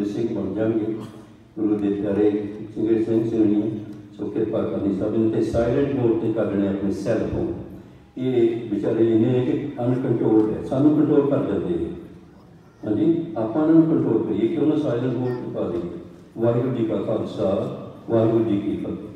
ਦੇ ਸਿੰਘ ਬਣ ਜਾਣਗੇ। ਗੁਰੂ ਦੇ ਪਿਆਰੇ ਸਿੰਘ ਸਿੰਘਣੀ ਸੋ ਕਿਰਪਾ करनी सब ने साइलेंट मोड पर कर लेने अपने सैल फोन। ये बेचारे इन्हें कि अनकंट्रोल्ड है, सानू कंट्रोल कर देते हैं। हाँ जी, आप कंट्रोल करिए कि उन्हें साइलेंट मोड पर पा देंगे। वाहिगुरू जी का खालसा, वाहिगुरू जी की फतेह।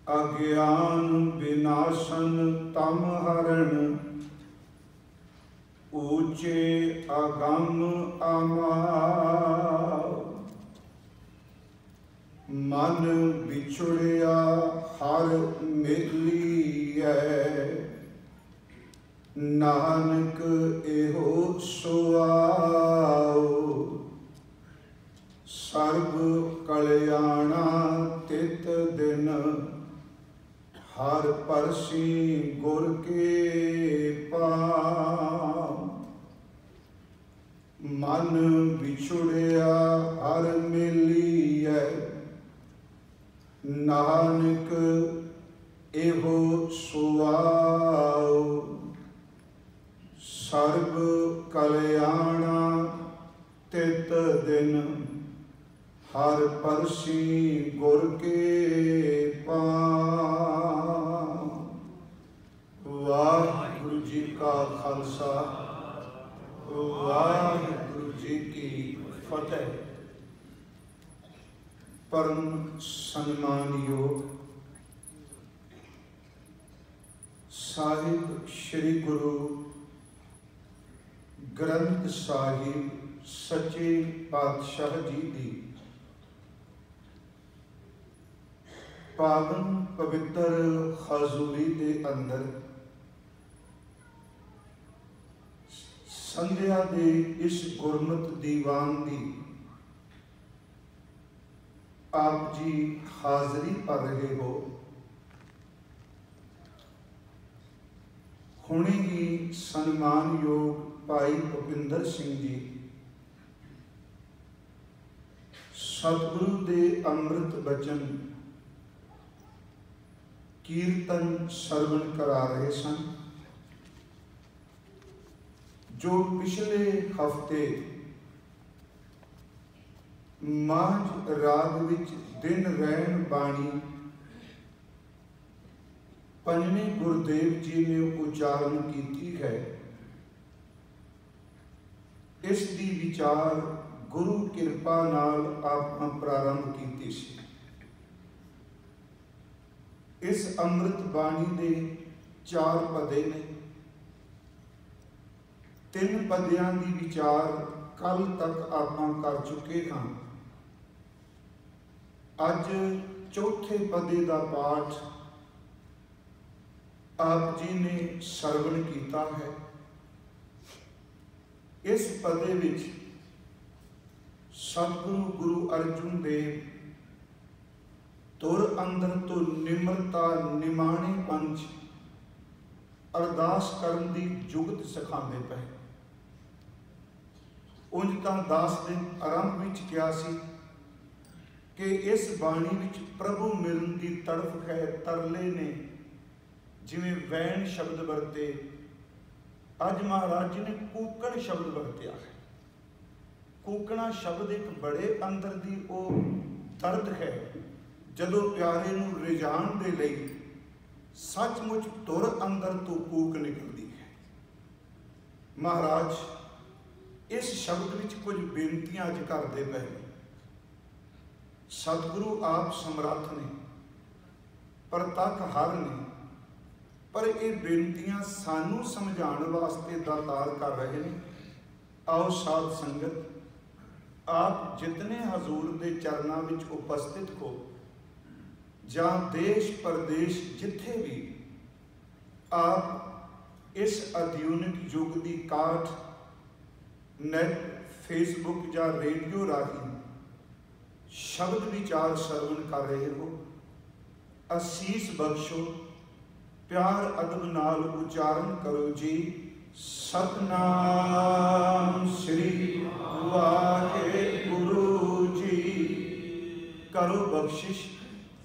अज्ञान विनाशन तम हरण, ऊंचे अगम अमाव। मन बिछुड़िया हर मिलिए, नानक एहो सुआओ। सर्ब कल्याणा तित दिन, हर परसी गुर के पाव। मन बिछुड़िया हर मिलिए, नानक एहो सुआओ। सर्ब कल्याणा तित दिन, हर परसी गुर के पाव। वाहिगुरु जी का खालसा, वाहिगुरु जी की फतेह। परम सन्मानयोग साहिब श्री गुरु ग्रंथ साहिब सच्चे पातशाह जी की पावन पवित्र हजूरी के अंदर संध्या के इस गुरमत दीवान की आप जी हाजरी कर रहे हो। हुणे ही सन्मानयोग भाई भुपिंदर सिंह जी सतगुरु के अमृत बचन कीर्तन सरवण करा रहे सन, जो पिछले हफ्ते मांझ राग विच दिन रैन बाणी पंजवें गुरुदेव जी ने उच्चारण की है। इस दी विचार गुरु कृपा नाल आपां प्रारंभ की सी। इस अमृत बाणी दे 4 पदे ने। 3 पदियां दी विचार कल तक आपां कर चुके हाँ। अज चौथे पदे का पाठ आप जी ने सरवण किया है। इस पदे विच सतगुरु गुरु अर्जुन देव तुर अंदर तो निमरता निमाणे पंच अरदास करन दी जुगत सिखाते पे। उंज तां दास दिन आरंभ विच किया सी कि इस बाणी विच प्रभु मिलन की तड़फ है। तरले ने जिवें वैन शब्द वरते, अज महाराज जी ने कूकण शब्द वरत्या है। कूकणा शब्द एक बड़े अंदर दी ओ दर्द है। जदों प्यारे नूं रिजाण दे लई सचमुच तुर अंदर तो कूक निकलती है। महाराज इस शब्द विच कुछ बेनतियां अज करदे पए। सतगुरु आप समर्थ ने, परतख हर ने, पर ये बेनतियां सानू समझाने वास्ते दातार कर रहे हैं। आओ साध संगत, आप जितने हजूर के चरणों में उपस्थित हो, जहाँ देश प्रदेश जिथे भी आप इस आधुनिक युग की काठ नेट फेसबुक या रेडियो राही शब्द विचार सरवण कर रहे हो, असीस बख्शो, प्यार अदब नाल उच्चारण करो जी। सतनाम श्री वाहेगुरु जी। करो बख्शिश,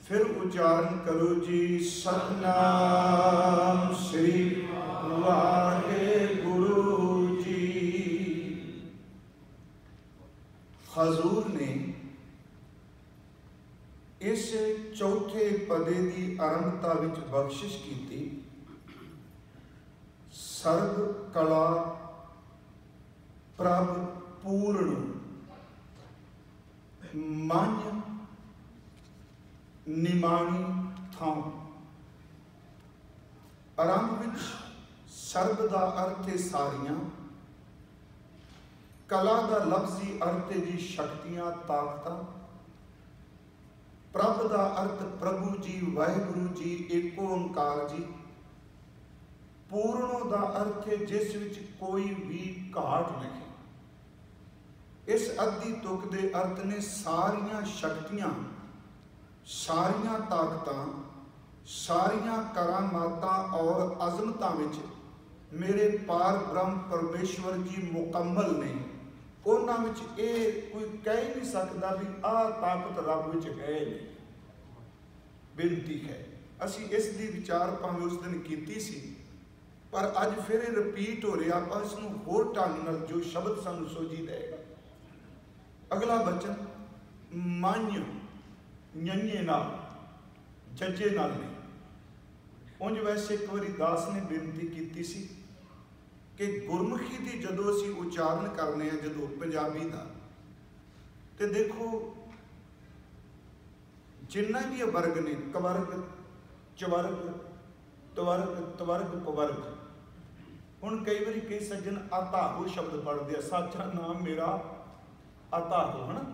फिर उच्चारण करो जी। सतनाम श्री वाहेगुरु जी। हजूर ने इस चौथे पदे की आरंभता विच बख्शिश की। सर्व कला प्रभ पूर्ण, मन निमाणी ਥਾਂ। ਆਰੰਭ ਵਿੱਚ ਸਰਬ ਦਾ ਅਰਥ ਹੈ ਸਾਰੀਆਂ, ਕਲਾ ਦਾ ਲਫ਼ਜ਼ੀ ਅਰਥ ਹੈ ਜੀ ਸ਼ਕਤੀਆਂ ਤਾਕਤਾਂ, ਪ੍ਰਭ ਦਾ ਅਰਥ ਪ੍ਰਭੂ ਜੀ ਵਾਹਿਗੁਰੂ ਜੀ ਏਕ ਓੰਕਾਰ ਜੀ, ਪੂਰਨੋ ਦਾ ਅਰਥ ਹੈ ਜਿਸ ਵਿੱਚ ਕੋਈ ਵੀ ਘਾਟ ਨਹੀਂ। ਇਸ ਅੱਧੀ ਤੁਕ ਦੇ ਅਰਥ ਨੇ ਸਾਰੀਆਂ ਸ਼ਕਤੀਆਂ, ਸਾਰੀਆਂ ਤਾਕਤਾਂ, ਸਾਰੀਆਂ ਕਰਾਮਾਤਾਂ ਔਰ ਅਜ਼ਮਤਾਂ ਵਿੱਚ ਮੇਰੇ ਪਾਰ ਬ੍ਰਹਮ ਪਰਮੇਸ਼ਵਰ ਜੀ ਮੁਕੰਮਲ ਨੇ। ਉਹਨਾਂ ਵਿੱਚ ਇਹ ਕੋਈ ਕਹਿ ਨਹੀਂ ਸਕਦਾ ਵੀ ਆਹ ਤਾਕਤ ਰੱਬ ਵਿੱਚ ਹੈ ਨਹੀਂ। ਬੇਨਤੀ ਹੈ, ਅਸੀਂ ਇਸ ਦੀ ਵਿਚਾਰ ਭਾਵੇਂ ਉਸ ਦਿਨ ਕੀਤੀ ਸੀ, ਪਰ ਅੱਜ ਫਿਰ ਇਹ ਰਿਪੀਟ ਹੋ ਰਿਹਾ। ਆਪਾਂ ਇਸ ਨੂੰ ਹੋਰ ਢੰਗ ਨਾਲ ਜੋ ਸ਼ਬਦ ਸਾਨੂੰ ਸੋਝੀ ਦੇਗਾ। ਅਗਲਾ ਬਚਨ ਮੰਨ ਨੰਨੇ ਨਾਲ ਜੱਜੇ ਨਾਲ ਨਹੀਂ। ਉਂਝ ਵੈਸੇ ਇੱਕ ਵਾਰੀ ਦਾਸ ਨੇ ਬੇਨਤੀ ਕੀਤੀ ਸੀ ਕਿ ਗੁਰਮੁਖੀ ਦੀ ਜਦੋਂ ਅਸੀਂ ਉਚਾਰਨ ਕਰਨੇ ਆ, ਜਦੋਂ ਪੰਜਾਬੀ ਦਾ, ਤੇ ਦੇਖੋ ਜਿੰਨਾ ਵੀ ਇਹ ਵਰਗ ਨੇ, ਕਵਰਗ, ਚਵਰਗ, ਤਵਰਗ, ਤਵਰਗ, ਪਵਰਗ। ਹੁਣ ਕਈ ਵਾਰੀ ਕਈ ਸੱਜਣ ਆਤਾਹੋ ਸ਼ਬਦ ਪੜ੍ਹਦੇ ਆ, ਸਾਚਾ ਨਾਮ ਮੇਰਾ ਆਤਾਹੋ, ਹਨਾ।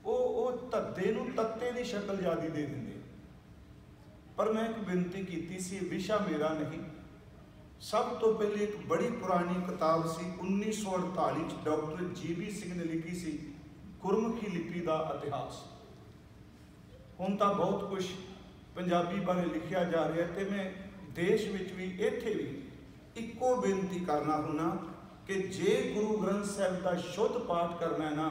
ਉਹ ਧੱਦੇ ਨੂੰ ਤੱਤੇ ਦੀ ਸ਼ਕਲ ਜ਼ਿਆਦੀ ਦੇ ਦਿੰਦੇ। ਪਰ ਮੈਂ ਇੱਕ ਬੇਨਤੀ ਕੀਤੀ ਸੀ, ਵਿਸ਼ਾ ਮੇਰਾ ਨਹੀਂ। ਸਭ ਤੋਂ ਪਹਿਲੇ ਇੱਕ ਬੜੀ ਪੁਰਾਣੀ ਕਿਤਾਬ ਸੀ 1948 ਚ ਡਾਕਟਰ GB ਸਿੰਘ ਨੇ ਲਿਖੀ ਸੀ, ਗੁਰਮੁਖੀ ਲਿਪੀ ਦਾ ਇਤਿਹਾਸ। ਹੁਣ ਤਾਂ ਬਹੁਤ ਕੁਝ ਪੰਜਾਬੀ ਬਾਰੇ ਲਿਖਿਆ ਜਾ ਰਿਹਾ, ਤੇ ਮੈਂ ਦੇਸ਼ ਵਿੱਚ ਵੀ ਇੱਥੇ ਵੀ ਇੱਕੋ ਬੇਨਤੀ ਕਰਨਾ ਹੁੰਨਾ ਕਿ ਜੇ ਗੁਰੂ ਗ੍ਰੰਥ ਸਾਹਿਬ ਦਾ ਸ਼ੁੱਧ ਪਾਠ ਕਰਨਾ ਹੈ ਨਾ,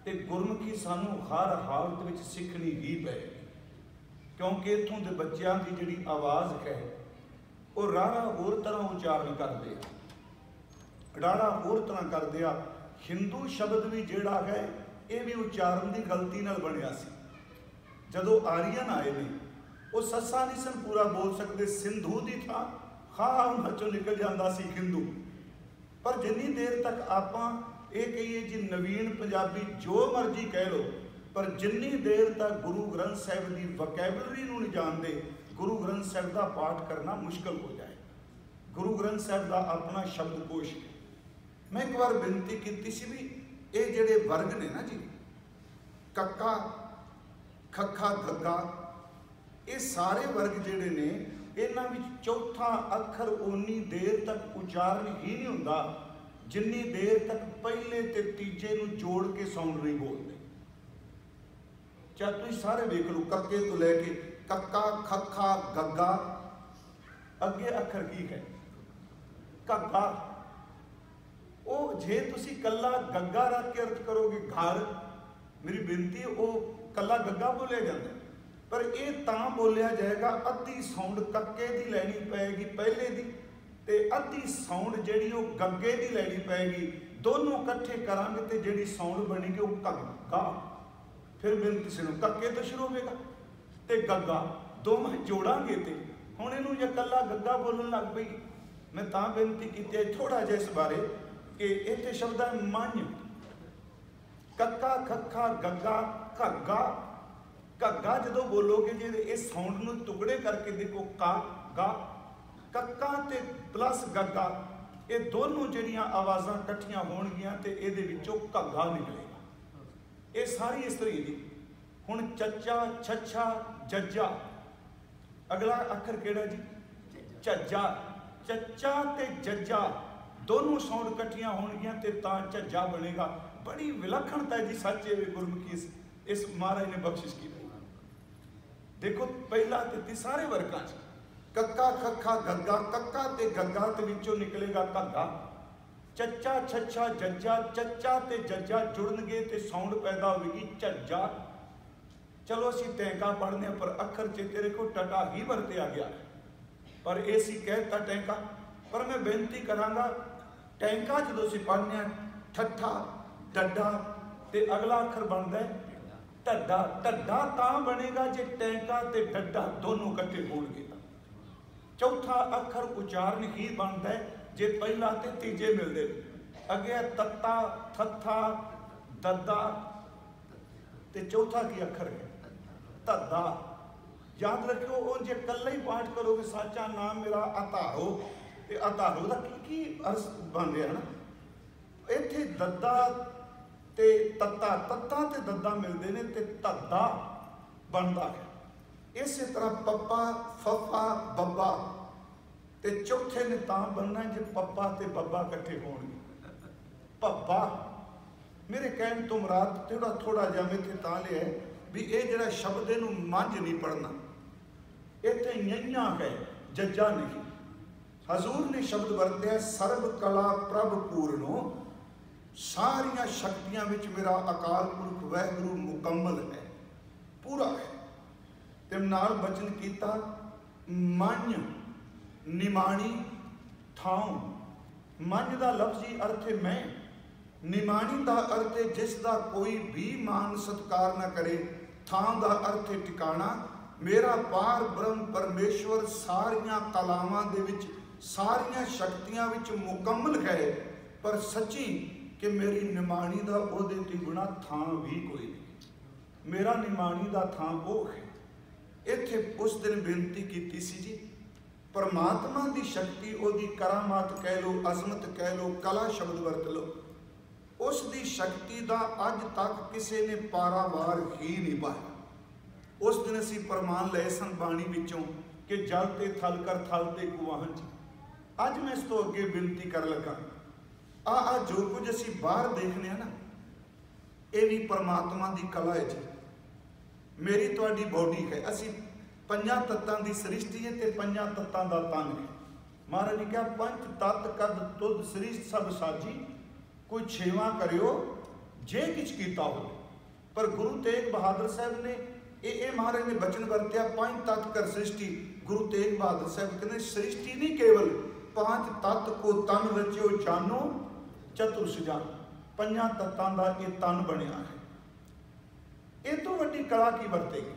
ਤੇ ਗੁਰਮੁਖੀ ਸਾਨੂੰ ਹਰ ਹਾਲਤ ਵਿੱਚ ਸਿੱਖਣੀ ਹੀ ਪਏਗੀ। ਕਿਉਂਕਿ ਇੱਥੋਂ ਦੇ ਬੱਚਿਆਂ ਦੀ ਜਿਹੜੀ ਆਵਾਜ਼ ਹੈ ਉਹ ਰਾੜਾ ਹੋਰ ਤਰ੍ਹਾਂ ਉਚਾਰਨ ਕਰਦੇ ਆ, ਰਾੜਾ ਹੋਰ ਤਰ੍ਹਾਂ ਕਰਦੇ ਆ। ਹਿੰਦੂ ਸ਼ਬਦ ਵੀ ਜਿਹੜਾ ਹੈ ਇਹ ਵੀ ਉਚਾਰਨ ਦੀ ਗਲਤੀ ਨਾਲ ਬਣਿਆ ਸੀ। ਜਦੋਂ ਆਰੀਅਨ ਆਏ ਨੇ ਉਹ ਸੱਸਾ ਨਹੀਂ ਸਨ ਪੂਰਾ ਬੋਲ ਸਕਦੇ, ਸਿੰਧੂ ਦੀ ਥਾਂ ਹਾਂ ਉਹਨਾਂ ਚੋਂ ਨਿਕਲ ਜਾਂਦਾ ਸੀ ਹਿੰਦੂ। ਪਰ ਜਿੰਨੀ ਦੇਰ ਤੱਕ ਆਪਾਂ ਇਹ ਕਹੀਏ ਜੀ ਨਵੀਨ ਪੰਜਾਬੀ ਜੋ ਮਰਜ਼ੀ ਕਹਿ ਲਓ, ਪਰ ਜਿੰਨੀ ਦੇਰ ਤੱਕ ਗੁਰੂ ਗ੍ਰੰਥ ਸਾਹਿਬ ਦੀ ਵੋਕੈਬਲਰੀ ਨੂੰ ਨਹੀਂ ਜਾਣਦੇ, ਗੁਰੂ ਗ੍ਰੰਥ ਸਾਹਿਬ ਦਾ ਪਾਠ ਕਰਨਾ ਮੁਸ਼ਕਲ ਹੋ ਜਾਏ। ਗੁਰੂ ਗ੍ਰੰਥ ਸਾਹਿਬ ਦਾ ਆਪਣਾ ਸ਼ਬਦਕੋਸ਼ ਹੈ। ਮੈਂ ਇੱਕ ਵਾਰ ਬੇਨਤੀ ਕੀਤੀ ਸੀ ਵੀ ਇਹ ਜਿਹੜੇ ਵਰਗ ਨੇ ਨਾ ਜੀ, ਕੱਕਾ, ਖੱਖਾ, ਗੱਗਾ, ਇਹ ਸਾਰੇ ਵਰਗ ਜਿਹੜੇ ਨੇ, ਇਹਨਾਂ ਵਿੱਚ ਚੌਥਾ ਅੱਖਰ ਓਨੀ ਦੇਰ ਤੱਕ ਉਚਾਰਨ ਹੀ ਨਹੀਂ ਹੁੰਦਾ ਜਿੰਨੀ ਦੇਰ ਤੱਕ ਪਹਿਲੇ ਤੇ ਤੀਜੇ ਨੂੰ ਜੋੜ ਕੇ ਸਾਊਂਡ ਨਹੀਂ ਬੋਲਦੇ। ਚਾਹੇ ਤੁਸੀਂ ਸਾਰੇ ਵੇਖ ਲਓ, ਕੱਕੇ ਤੋਂ ਲੈ ਕੇ ਕੱਕਾ, ਖੱਖਾ, ਗੱਗਾ, ਅੱਗੇ ਅੱਖਰ ਕੀ ਹੈ? ਘੱਗਾ। ਉਹ ਜੇ ਤੁਸੀਂ ਕੱਲਾ ਗੱਗਾ ਰੱਖ ਕੇ ਅਰਥ ਕਰੋਗੇ ਘਰ, ਮੇਰੀ ਬੇਨਤੀ ਉਹ ਕੱਲਾ ਗੱਗਾ ਬੋਲਿਆ ਜਾਂਦਾ, ਪਰ ਇਹ ਤਾਂ ਬੋਲਿਆ ਜਾਏਗਾ ਅੱਧੀ ਸਾਊਂਡ ਕੱਕੇ ਦੀ ਲੈਣੀ ਪਏਗੀ ਪਹਿਲੇ ਦੀ, ਤੇ ਅੱਧੀ ਸਾਊਂਡ ਜਿਹੜੀ ਉਹ ਗੱਗੇ ਦੀ ਲੈਣੀ ਪਏਗੀ। ਦੋਨੋਂ ਇਕੱਠੇ ਕਰਾਂਗੇ ਤੇ ਜਿਹੜੀ ਸਾਊਂਡ ਬਣੇਗੀ ਉਹ ਘੱਗਾ। ਫਿਰ ਬੇਨਤੀ ਸੁਣੋ, ਕੱਕੇ ਤੋਂ ਸ਼ੁਰੂ ਹੋਵੇਗਾ ਤੇ ਗੱਗਾ, ਦੋਵੇਂ ਜੋੜਾਂਗੇ ਤੇ ਹੁਣ ਇਹਨੂੰ ਜੇ ਕੱਲਾ ਗੱਗਾ ਬੋਲਣ ਲੱਗ ਪਈ। ਮੈਂ ਤਾਂ ਬੇਨਤੀ ਕੀਤੀ ਹੈ ਥੋੜਾ ਜਿਹਾ ਇਸ ਬਾਰੇ ਕਿ ਇੱਥੇ ਸ਼ਬਦ ਹੈ ਮੰਨ, ਕੱਕਾ, ਖੱਖਾ, ਗੱਗਾ, ਘੱਗਾ। ਘੱਗਾ ਜਦੋਂ ਬੋਲੋਗੇ ਜੇ ਇਹ ਸਾਊਂਡ ਨੂੰ ਟੁਕੜੇ ਕਰਕੇ ਦੇਖੋ, ਕਾ, ਗਾ, ਕੱਕਾ ਤੇ ਪਲੱਸ ਗੱਗਾ, ਇਹ ਦੋਨੋਂ ਜਿਹੜੀਆਂ ਆਵਾਜ਼ਾਂ ਇਕੱਠੀਆਂ ਹੋਣਗੀਆਂ ਤੇ ਇਹਦੇ ਵਿੱਚੋਂ ਘੱਗਾ ਨਿਕਲੇਗਾ। ਇਹ ਸਾਰੀ ਇਸ ਤਰ੍ਹਾਂ ਦੀ। ਹੁਣ ਚੱਚਾ, ਛੱਛਾ, ਜੱਜਾ, ਅਗਲਾ ਅੱਖਰ ਕਿਹੜਾ ਜੀ? ਝੱਜਾ। ਚੱਚਾ ਤੇ ਜੱਜਾ ਦੋਨੋਂ ਸਾਊਂਡ ਇਕੱਠੀਆਂ ਹੋਣਗੀਆਂ ਤੇ ਤਾਂ ਝੱਜਾ ਬਣੇਗਾ। ਬੜੀ ਵਿਲੱਖਣਤਾ ਹੈ ਜੀ ਸੱਚੇ ਗੁਰਮੁਖੀ ਇਸ ਮਹਾਰਾਜ ਨੇ ਬਖਸ਼ਿਸ਼ ਕੀਤੀ। ਦੇਖੋ ਪਹਿਲਾ ਤੇ ਸਾਰੇ ਵਰਗਾਂ 'ਚ ਕੱਕਾ, ਖੱਖਾ, ਗੱਗਾ, ਕੱਕਾ ਤੇ ਗੱਗਾ ਤੇ ਵਿੱਚੋਂ ਨਿਕਲੇਗਾ ਘੱਗਾ। ਚੱਚਾ, ਛੱਛਾ, ਜੱਜਾ, ਚੱਚਾ ਤੇ ਜੱਜਾ ਜੁੜਨਗੇ ਤੇ ਸਾਊਂਡ ਪੈਦਾ ਹੋਵੇਗੀ ਝੱਜਾ। ਚਲੋ ਅਸੀਂ ਟੈਂਕਾ ਪੜ੍ਹਨੇ ਆ, ਪਰ ਅੱਖਰ ਚੇਤੇ ਰੱਖੋ ਟਟਾ ਹੀ ਵਰਤਿਆ ਗਿਆ, ਪਰ ਇਹ ਸੀ ਕਹਿਤਾ ਟੈਂਕਾ। ਪਰ ਮੈਂ ਬੇਨਤੀ ਕਰਾਂਗਾ, ਟੈਂਕਾ ਜਦੋਂ ਅਸੀਂ ਪੜ੍ਹਨੇ ਆ ਠੱਠਾ, ਡੱਡਾ ਤੇ ਅਗਲਾ ਅੱਖਰ ਬਣਦਾ ਢੱਡਾ। ਢੱਡਾ ਤਾਂ ਬਣੇਗਾ ਜੇ ਟੈਂਕਾ ਤੇ ਡੱਡਾ ਦੋਨੋਂ ਇਕੱਠੇ ਹੋਣਗੇ। ਚੌਥਾ ਅੱਖਰ ਉਚਾਰਨ ਹੀ ਬਣਦਾ ਜੇ ਪਹਿਲਾ ਤੇ ਤੀਜੇ ਮਿਲਦੇ। ਅੱਗੇ ਤੱਤਾ, ਥੱਥਾ, ਦੱਦਾ ਤੇ ਚੌਥਾ ਕੀ ਅੱਖਰ ਹੈ? ਧੱਦਾ। याद रखियो ਉਹ ਜੇ ਇਕੱਲਾ ਹੀ ਪਾਠ ਕਰੋਗੇ ਸਾਚਾ ਨਾਮ ਮੇਰਾ ਆਧਾਰੋ ਤੇ ਆਧਾਰੋ ਦਾ ਕੀ ਅਰਥ ਬਣ ਰਿਹਾ ਨਾ ਇੱਥੇ ਦੱਦਾ ਤੇ ਤੱਤਾ ਤੱਤਾ ਤੇ ਦੱਦਾ ਮਿਲਦੇ ਨੇ ਤੇ ਧੱਦਾ ਬਣਦਾ ਹੈ। ਇਸੇ ਤਰ੍ਹਾਂ ਪੱਪਾ ਫੱਫਾ ਬੱਬਾ ਤੇ ਚੌਥੇ ਨੇ ਤਾਂ ਬਣਨਾ ਜੇ ਪੱਪਾ ਤੇ ਬੱਬਾ ਇਕੱਠੇ ਹੋਣਗੇ। ਪੱਬਾ ਮੇਰੇ ਕਹਿਣ ਤੋਂ ਮੁਰਾਦ ਥੋੜਾ ਜਿਹਾ ਇੱਥੇ ਤਾਂ ਲਿਆ ਵੀ ਇਹ ਜਿਹੜਾ ਸ਼ਬਦ ਇਹਨੂੰ ਮੰਝ ਨਹੀਂ ਪੜਨਾ, ਇੱਥੇ ਯਈਆਂ ਹੈ ਜੱਜਾ ਨਹੀਂ। ਹਜ਼ੂਰ ਨੇ ਸ਼ਬਦ ਵਰਤਿਆ ਸਰਬ ਕਲਾ ਪ੍ਰਭ ਪੂਰਨੋ, ਸਾਰੀਆਂ ਸ਼ਕਤੀਆਂ ਵਿੱਚ ਮੇਰਾ ਅਕਾਲ ਪੁਰਖ ਵਾਹਿਗੁਰੂ ਮੁਕੰਮਲ ਹੈ, ਪੂਰਾ ਹੈ। ਤੇ ਨਾਲ ਬਚਨ ਕੀਤਾ ਮੰਝ ਨਿਮਾਣੀ ਥਾਉ। ਮੰਝ ਦਾ ਲਫ਼ਜ਼ੀ ਅਰਥ ਹੈ ਮੈਂ, ਨਿਮਾਣੀ ਦਾ ਅਰਥ ਹੈ ਜਿਸ ਦਾ ਕੋਈ ਵੀ ਮਾਨ ਸਤਿਕਾਰ ਨਾ ਕਰੇ, ਥਾਂ ਦਾ ਅਰਥ ਹੈ ਟਿਕਾਣਾ। ਮੇਰਾ ਪਾਰ ਬ੍ਰਹਮ ਪਰਮੇਸ਼ਵਰ ਸਾਰੀਆਂ ਕਲਾਵਾਂ ਦੇ ਵਿੱਚ ਸਾਰੀਆਂ ਸ਼ਕਤੀਆਂ ਵਿੱਚ ਮੁਕੰਮਲ ਹੈ, ਪਰ ਸੱਚੀ ਕਿ ਮੇਰੀ ਨਿਮਾਣੀ ਦਾ ਉਹਦੇ ਤੋਂ ਬਿਨਾਂ ਥਾਂ ਵੀ ਕੋਈ ਨਹੀਂ। ਮੇਰਾ ਨਿਮਾਣੀ ਦਾ ਥਾਂ ਉਹ ਹੈ। ਇੱਥੇ ਉਸ ਦਿਨ ਬੇਨਤੀ ਕੀਤੀ ਸੀ ਜੀ ਪਰਮਾਤਮਾ ਦੀ ਸ਼ਕਤੀ, ਉਹਦੀ ਕਰਾਮਾਤ ਕਹਿ ਲਓ, ਅਜ਼ਮਤ ਕਹਿ ਲਓ, ਕਲਾ ਸ਼ਬਦ ਵਰਤ ਲਓ, ਉਸ ਦੀ ਸ਼ਕਤੀ ਦਾ ਅੱਜ ਤੱਕ ਕਿਸੇ ਨੇ ਪਾਰਾਵਾਰ ਹੀ ਨਹੀਂ ਪਾਇਆ। ਉਸ ਦਿਨ ਅਸੀਂ ਪ੍ਰਮਾਣ ਲਏ ਸਨ ਬਾਣੀ ਵਿੱਚੋਂ ਕਿ ਜਲ ਤੇ ਥਲ ਕਰ ਥਲ ਤੇ ਕੁਵਾਹਨ ਜੀ। ਅੱਜ ਮੈਂ ਇਸ ਤੋਂ ਅੱਗੇ ਬੇਨਤੀ ਕਰਨ ਲੱਗਾ ਆ ਜੋ ਕੁਝ ਅਸੀਂ ਬਾਹਰ ਦੇਖਦੇ ਹਾਂ ਨਾ, ਇਹ ਵੀ ਪਰਮਾਤਮਾ ਦੀ ਕਲਾ ਹੈ ਜੀ। ਮੇਰੀ ਤੁਹਾਡੀ ਬੋਡੀ ਹੈ, ਅਸੀਂ ਪੰਜਾਂ ਤੱਤਾਂ ਦੀ ਸ੍ਰਿਸ਼ਟੀ ਹੈ ਤੇ ਪੰਜਾਂ ਤੱਤਾਂ ਦਾ ਤਨ ਹੈ। ਮਹਾਰਾਜ ਨੇ ਕਿਹਾ ਪੰਜ ਤੱਤ ਕਦ ਤੁਧ ਸ੍ਰਿਸ਼ਟ ਸਭ ਸਾਜੀ, ਕੋਈ ਛੇਵਾਂ ਕਰਿਓ ਜੇ ਕਿਛ ਕੀਤਾ ਹੋਵੇ। ਪਰ ਗੁਰੂ ਤੇਗ ਬਹਾਦਰ ਸਾਹਿਬ ਨੇ ਇਹ ਮਹਾਰਾਜ ਨੇ ਬਚਨ ਵਰਤਿਆ ਪੰਜ ਤੱਤ ਕਰ ਸ੍ਰਿਸ਼ਟੀ। ਗੁਰੂ ਤੇਗ ਬਹਾਦਰ ਸਾਹਿਬ ਕਹਿੰਦੇ ਸ੍ਰਿਸ਼ਟੀ ਨਹੀਂ ਕੇਵਲ ਪੰਜ ਤੱਤ ਕੋ ਤਨ ਰਚਿਓ ਜਾਨੋ ਚਤੁਰ ਸੁਜਾਨ, ਪੰਜਾਂ ਤੱਤਾਂ ਦਾ ਇਹ ਤਨ ਬਣਿਆ ਹੈ। ਇਹ ਤੋਂ ਵੱਡੀ ਕਲਾ ਕੀ ਵਰਤੇਗੀ?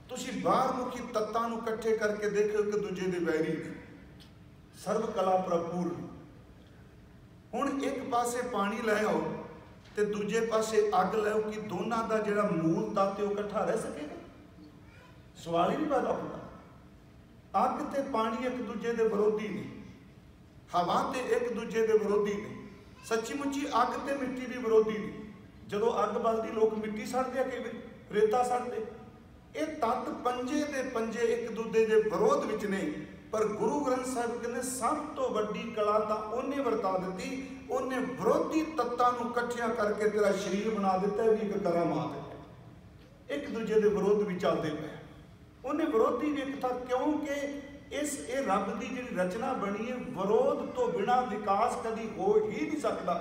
ਤੁਸੀਂ ਬਾਹਰ ਮੁਖੀ ਤੱਤਾਂ ਨੂੰ ਇਕੱਠੇ ਕਰਕੇ ਦੇਖੋ ਇੱਕ ਦੂਜੇ ਦੇ ਵੈਰੀ ਨੇ, ਸਰਬ ਕਲਾ ਭਰਪੂਰ। ਹੁਣ ਇੱਕ ਪਾਸੇ ਪਾਣੀ ਲੈ ਆਓ ਤੇ ਦੂਜੇ ਪਾਸੇ ਅੱਗ ਲੈ ਆਓ, ਕਿ ਦੋਨਾਂ ਦਾ ਜਿਹੜਾ ਮੂਲ ਤੱਤ ਉਹ ਇਕੱਠਾ ਰਹਿ ਸਕੇਗਾ? ਸਵਾਲ ਹੀ ਨਹੀਂ ਪੈਦਾ ਹੁੰਦਾ। ਅੱਗ ਤੇ ਪਾਣੀ ਇੱਕ ਦੂਜੇ ਦੇ ਵਿਰੋਧੀ ਨੇ, ਹਵਾ ਤੇ ਇੱਕ ਦੂਜੇ ਦੇ ਵਿਰੋਧੀ ਨੇ। ਸੱਚੀ ਮੁੱਚੀ ਅੱਗ ਤੇ ਮਿੱਟੀ ਦੀ ਵਿਰੋਧੀ ਨੇ। ਜਦੋਂ ਅੱਗ ਬਲਦੀ ਲੋਕ ਮਿੱਟੀ ਸੜਦੇ ਆ, ਕਿ ਰੇਤਾ ਸੜਦੇ। ਇਹ ਤੱਤ ਪੰਜੇ ਦੇ ਪੰਜੇ ਇੱਕ ਦੂਜੇ ਦੇ ਵਿਰੋਧ ਵਿੱਚ ਨੇ। ਪਰ ਗੁਰੂ ਗ੍ਰੰਥ ਸਾਹਿਬ ਕਹਿੰਦੇ ਸਭ ਤੋਂ ਵੱਡੀ ਕਲਾ ਤਾਂ ਉਹਨੇ ਵਰਤਾ ਦਿੱਤੀ, ਉਹਨੇ ਵਿਰੋਧੀ ਤੱਤਾਂ ਨੂੰ ਇਕੱਠਿਆਂ ਕਰਕੇ ਤੇਰਾ ਸਰੀਰ ਬਣਾ ਦਿੱਤਾ। ਇਹ ਵੀ ਇੱਕ ਕਰਾਮਾਤ ਹੈ। ਇੱਕ ਦੂਜੇ ਦੇ ਵਿਰੋਧ ਵੀ ਚੱਲਦੇ ਪਏ, ਉਹਨੇ ਵਿਰੋਧੀ ਵੀ ਇੱਕ ਤਾਂ, ਕਿਉਂਕਿ ਇਹ ਰੱਬ ਦੀ ਜਿਹੜੀ ਰਚਨਾ ਬਣੀ ਹੈ, ਵਿਰੋਧ ਤੋਂ ਬਿਨਾਂ ਵਿਕਾਸ ਕਦੀ ਹੋ ਹੀ ਨਹੀਂ ਸਕਦਾ।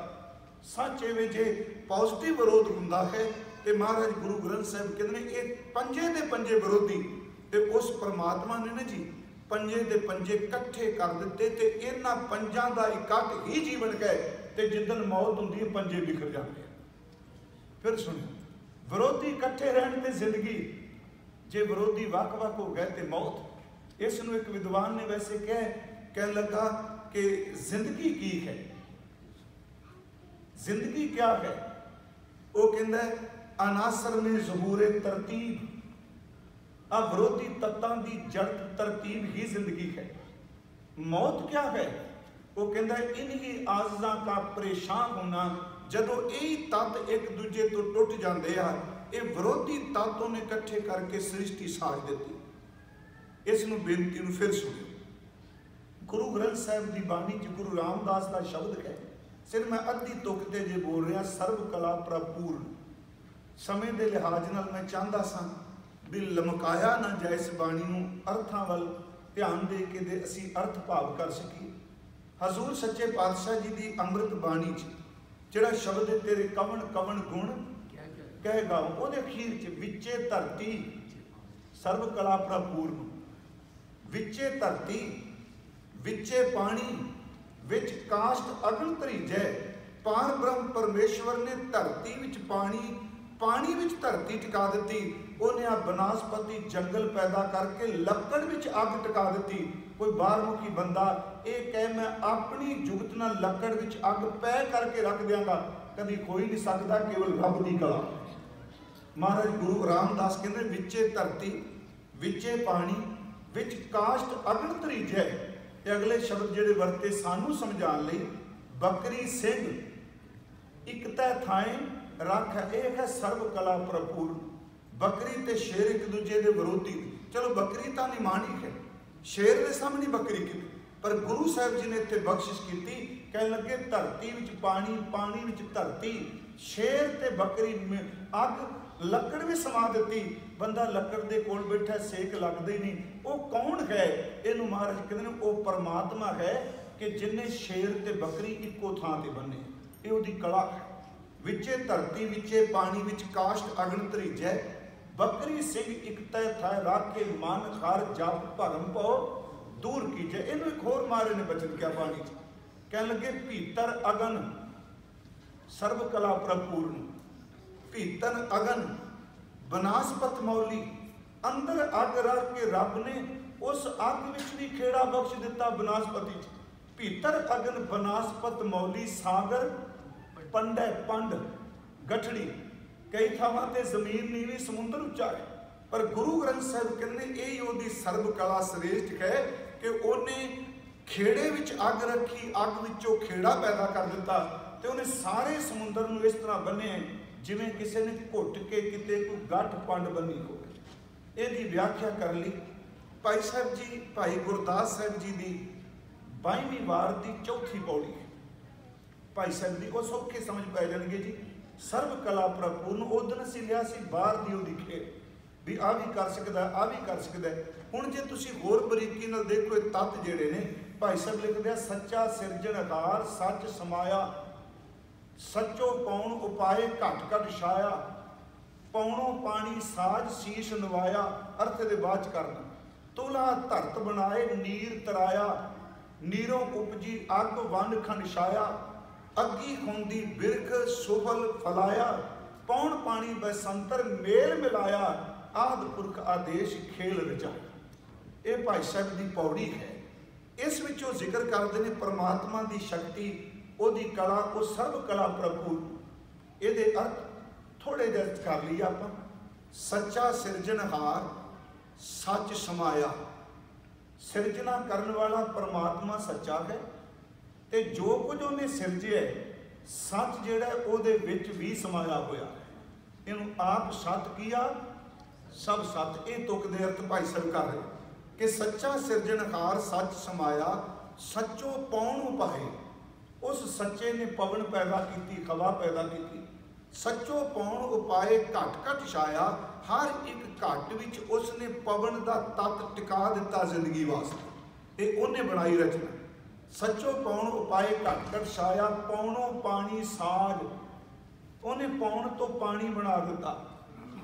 ਸੱਚ ਐਵੇਂ ਜੇ ਪੋਜ਼ਿਟਿਵ ਵਿਰੋਧ ਹੁੰਦਾ ਹੈ ਤੇ ਮਹਾਰਾਜ ਗੁਰੂ ਗ੍ਰੰਥ ਸਾਹਿਬ ਕਹਿੰਦੇ ਨੇ ਇਹ ਪੰਜੇ ਦੇ ਪੰਜੇ ਵਿਰੋਧੀ ਤੇ ਉਸ ਪਰਮਾਤਮਾ ਨੇ ਨਾ ਜੀ ਪੰਜੇ ਦੇ ਪੰਜੇ ਇਕੱਠੇ ਕਰ ਦਿੱਤੇ ਤੇ ਇਹਨਾਂ ਪੰਜਾਂ ਦਾ ਇਕੱਠ ਹੀ ਜੀਵਨ ਹੈ। ਤੇ ਜਿੱਦਣ ਮੌਤ ਹੁੰਦੀ ਹੈ ਪੰਜੇ ਬਿਖਰ ਜਾਂਦੇ ਆ। ਫਿਰ ਸੁਣੋ, ਵਿਰੋਧੀ ਇਕੱਠੇ ਰਹਿਣ ਤੇ ਜ਼ਿੰਦਗੀ, ਜੇ ਵਿਰੋਧੀ ਵੱਖ-ਵੱਖ ਹੋ ਗਏ ਤੇ ਮੌਤ। ਇਸ ਨੂੰ ਇੱਕ ਵਿਦਵਾਨ ਨੇ ਵੈਸੇ ਕਹਿਣ ਲੱਗਾ ਕਿ ਜ਼ਿੰਦਗੀ ਕੀ ਹੈ, ਜ਼ਿੰਦਗੀ ਕਿਆ ਹੈ? ਉਹ ਕਹਿੰਦਾ ਅਨਾਸਰ ਨੇ ਜ਼ਹੂਰੇ ਤਰਤੀਬ, ਆ ਵਿਰੋਧੀ ਤੱਤਾਂ ਦੀ ਜੜ ਤਰਤੀਬ ਹੀ ਜ਼ਿੰਦਗੀ ਹੈ। ਮੌਤ ਕਿਆ ਹੈ? ਉਹ ਕਹਿੰਦਾ ਇਨਹੀ ਆਜ਼ਜ਼ਾਂ ਕਾ ਪਰੇਸ਼ਾਨ ਹੋਣਾ। ਜਦੋਂ ਇਹ ਤੱਤ ਇੱਕ ਦੂਜੇ ਤੋਂ ਟੁੱਟ ਜਾਂਦੇ ਆ, ਇਹ ਵਿਰੋਧੀ ਤੱਤ ਉਹਨੇ ਇਕੱਠੇ ਕਰਕੇ ਸ੍ਰਿਸ਼ਟੀ ਸਾਜ ਦਿੱਤੀ। ਇਸ ਨੂੰ ਬੇਨਤੀ ਨੂੰ ਫਿਰ ਸੁਣਿਓ। ਗੁਰੂ ਗ੍ਰੰਥ ਸਾਹਿਬ ਦੀ ਬਾਣੀ 'ਚ ਗੁਰੂ ਰਾਮਦਾਸ ਦਾ ਸ਼ਬਦ ਹੈ, ਸਿਰ ਮੈਂ ਅੱਧੀ ਤੁਕ ਤੇ ਜੇ ਬੋਲ ਰਿਹਾ, ਸਰਬ ਕਲਾ ਭਰਪੂਰ। ਸਮੇਂ ਦੇ ਲਿਹਾਜ਼ ਨਾਲ ਮੈਂ ਚਾਹੁੰਦਾ ਸਾਂ ਵੀ ਲਮਕਾਇਆ ਨਾ ਜਾਏ ਇਸ ਬਾਣੀ ਨੂੰ, ਅਰਥਾਂ ਵੱਲ ਧਿਆਨ ਦੇ ਕੇ ਦੇ ਅਸੀਂ ਅਰਥ ਭਾਵ ਕਰ ਸਕੀਏ। ਹਜ਼ੂਰ ਸੱਚੇ ਪਾਤਸ਼ਾਹ ਜੀ ਦੀ ਅੰਮ੍ਰਿਤ ਬਾਣੀ 'ਚ ਜਿਹੜਾ ਸ਼ਬਦ ਹੈ ਤੇਰੇ ਕਵਣ ਕਵਣ ਗੁਣ ਕਹਿ ਗਾਓ, ਉਹਦੇ ਅਖੀਰ 'ਚ ਵਿੱਚੇ ਧਰਤੀ ਸਰਬ ਕਲਾ ਭਰਪੂਰ, ਵਿੱਚੇ ਧਰਤੀ ਵਿੱਚੇ ਪਾਣੀ ਵਿੱਚ ਕਾਸ਼ਟ ਅਗਨ ਧਰੀਜੈ। ਪਾਰ ਬ੍ਰਹਮ ਪਰਮੇਸ਼ਵਰ ਨੇ ਧਰਤੀ ਵਿੱਚ ਪਾਣੀ ਵਿੱਚ ਧਰਤੀ ਟਿਕਾ ਦਿੱਤੀ। ਉਹਨੇ ਆ ਬਨਾਸਪਤੀ ਜੰਗਲ ਪੈਦਾ ਕਰਕੇ ਲੱਕੜ ਵਿੱਚ ਅੱਗ ਟਿਕਾ ਦਿੱਤੀ। ਕੋਈ ਬਾਹਰਮੁਖੀ ਬੰਦਾ ਇਹ ਕਹੇ ਮੈਂ ਆਪਣੀ ਜੁਗਤ ਨਾਲ ਲੱਕੜ ਵਿੱਚ ਅੱਗ ਪੈ ਕਰਕੇ ਰੱਖ ਦਿਆਂਗਾ, ਕਦੀ ਕੋਈ ਨਹੀਂ ਸਕਦਾ, ਕੇਵਲ ਰੱਬ ਦੀ ਕਲਾ। ਮਹਾਰਾਜ ਗੁਰੂ ਰਾਮਦਾਸ ਕਹਿੰਦੇ ਵਿੱਚੇ ਧਰਤੀ विचे पानी विच काष्ट अगन तरीजै। ते अगले शब्द जिहड़े वरते सानू समझाउण लई, बकरी सिंह इक तै थाएं रख है, यह है सर्व कला प्रपूर्ण। बकरी ते शेर एक दूजे के विरोधी। चलो बकरी तो निमाणी है, शेर के सामने बकरी की, पर गुरु साहब जी ने इत्थे बख्शिश की। कह लगे धरती विच पानी, पानी विच धरती, शेर ते बकरी अग लकड़ भी समा दी। बंदा लकड़ के कोल बैठा, सेक लगता ही नहीं। वो कौन है? इनू महाराज कहते हैं वो परमात्मा है कि जिन्हें शेर ते बकरी इक्को थां ते बने। ये उहदी कला है। विचे धरती विचे पानी विच काष्ट अगन तरीजै। बकरी सिंह इक तै थाए राखे, मन हर जप भरम पौ दूर कीजै। इनू एक होर मारे ने बचन किया पानी च, कह लगे भीतर अगन सर्व कला प्रपूर्ण। भीतर अगन बनास्पत मौली, अंदर अग रख के रब ने उस अग विच भी खेड़ा बख्श दिता बनास्पति च। भीतर अगन बनास्पत मौली, सागर पंडै पंड गठड़ी। कई थावां ते जमीन नीवी, समुंदर उच्चा है, पर गुरु ग्रंथ साहिब कहते यही उहदी सर्व कला श्रेष्ठ है कि उन्हें खेड़े विच अग रखी, अग विचों खेड़ा पैदा कर दिता ते उन्हें सारे समुंदर नूं इस तरह बन्ने जिवें किसी ने घुट के किते कोई गठ पंड बनी हो। इहदी व्याख्या कर ली भाई साहब जी, भाई गुरदास साहब जी की 22वीं वार की चौथी पौड़ी है। भाई साहब जी वो सौखे समझ पै जाएंगे जी। सर्व कला प्रपूर्ण उदन असीं लिया सी बाहर दी उहदी खेड़ भी आ भी कर सकदा, आ भी कर सकदा। हुण जे तुसीं होर बरीकी नाल देखो ये तत्त जिहड़े ने, भाई साहब लिखदे आ सच्चा सिरजणहार सच समाया, सचो पौण उपाय घट घट छाया, पौणों पानी साज शीश नवाया। अर्थ दे बाद च करना, तुला धरत बनाए नीर तराया, नीरों उपजी अग वन खंड छाया, अग्गी खुंदी बिरख सुफल फलाया, पौण पानी बसंतर मेल मिलाया, आद पुरख आदेश खेल रचाया। ये भाई साहब की पौड़ी है। इस विचों जिक्र करते हैं परमात्मा की शक्ति, ओदी कला, वो सर्व कला प्रपूर्ण। ये अर्थ थोड़े जिहे कर लिए आप। सच्चा सिरजनहार सच समाया, सिरजना करने वाला परमात्मा सच्चा है, ते जो कुछ उन्हें सिरजे सच जिहड़ा उहदे विच भी समाया होया है। इनू आप सत किया सब सत। ये तुक दे अर्थ भाई साहब कर रहे कि सच्चा सिरजनहार सच समाया, सचो पौण उपाए। उस सच्चे ने पवन पैदा की, हवा पैदा की। सचो पौण उपाए घट घट छाया, हर एक घट विच उसने पवन का तत्त टिका दिता जिंदगी वास्ते। ये उन्हें बनाई रचना। सचो पौण उपाए घट घट छाया, पौणों पानी साज। उन्हें पौण तो पानी बना दिता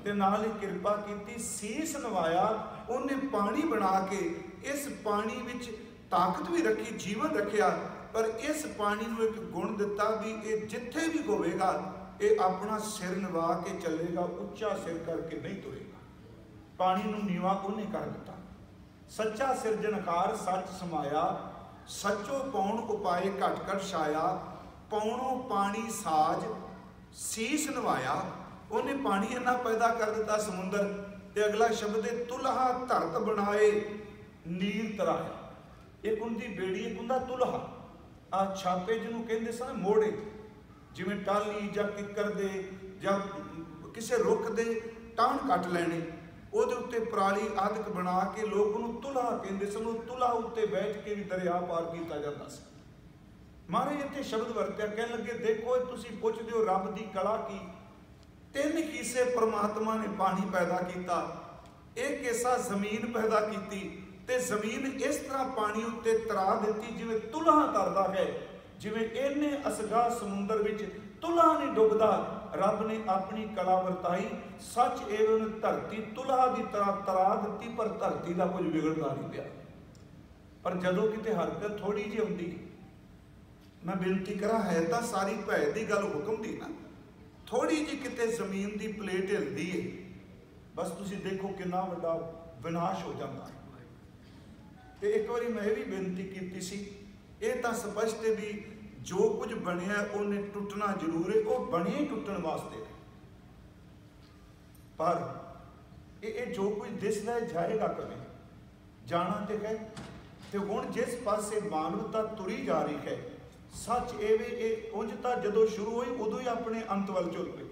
ते नाल ही कृपा की, सीस नवाया। उन्हें पानी बना के इस पानी विच ताकत भी रखी, जीवन रखिया, पर इस पानी नूं एक गुण दिता भी ये जिथे भी होवेगा ये अपना सिर नवा के चलेगा, उच्चा सिर करके नहीं तुरेगा। पानी नूं नीवा उन्हें कर दिता। सच्चा सिरजनहार सच समाया, सचो पौण उपाए घट घट छाया, पौणों पानी साज सीस नवाया। उन्हें पानी इन्ना पैदा कर दिता समुंदर। ते अगला शब्द है तुलहा धरत बनाए नीर तराया। एक उनकी बेड़ी, एक उनका तुलहा। आ छापे जिन्हों कहते सन मोड़े, जिमें टाली या किकर दे या किसी रुख दे टाण कट लैने, ਉਹਦੇ ਉੱਤੇ पराली आदक बना के लोग ਉਹਨੂੰ तुलहा कहते सन। ਉਹ तुलहा उत्ते बैठ के भी दरिया पार किया जाता सी। महाराज इत्थे शब्द वरत्या, कह लगे देखो तुसीं पुछदे हो रब की कला की। 3 किस्से परमात्मा ने पानी पैदा किया, एक किस्सा जमीन पैदा की, ते जमीन इस तरह पानी उत्ते तरा दी जिवें तुलहा तरदा है। जिवें इन्ने असगा समुंदर विच तुलहा नहीं डुबदा, रब ने अपनी कला वरताई। सच एवं धरती तुलहा की तरह तरा दी, पर धरती का कुछ बिगड़ता नहीं पिया। पर जदों किते हरकत थोड़ी जी आउंदी, मैं बेनती करा है तो सारी भैत की गल हुक्म दी ना, थोड़ी जी किते जमीन की प्लेट हिलदी है, बस तुसीं देखो कितना वड्डा विनाश हो जाता है। तो एक बार मैं भी बेनती की सी, ये तो स्पष्ट है भी जो कुछ बनया उन्हें टुटना जरूर है, वो बने टुटन वास्ते। पर ये जो कुछ दिसदा है जाएगा कभी, जाना तो है। तो हुण जिस पासे मानवता तुरी जा रही है, सच ये उंज तां जदों शुरू हुई उदों ही अपने अंत वल चुल पई।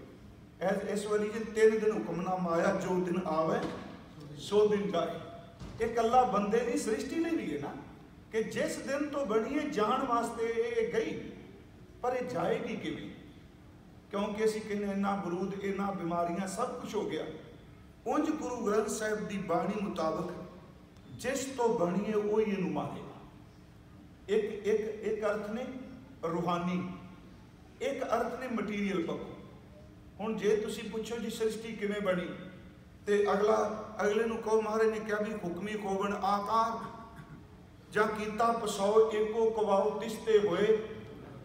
इस वाली जी 3 दिन हुक्मनामा आया, जो दिन आवे सो दिन जाए। ये कल्ला बंदे की सृष्टि नहीं भी है ना, कि जिस दिन तो बनी है जान वास्ते ये गई, पर ये जाएगी किवें? क्योंकि असीं कहने इन्ना बरूद, इन्ना बीमारियां, सब कुछ हो गया। उंज गुरु ग्रंथ साहिब की बाणी मुताबक जिस तो बनी है वो ही इनू मारेगा। एक अर्थ ने रूहानी, एक अर्थ ने मटीरियल पक्खों। हुण जे तुसीं पुछो जी सृष्टि किवें बनी, ते अगले नूं कहो महाराज ने कहा भी हुक्मी खोवण आकार, जां कीता पसाओ एको कवाओ तिसते होए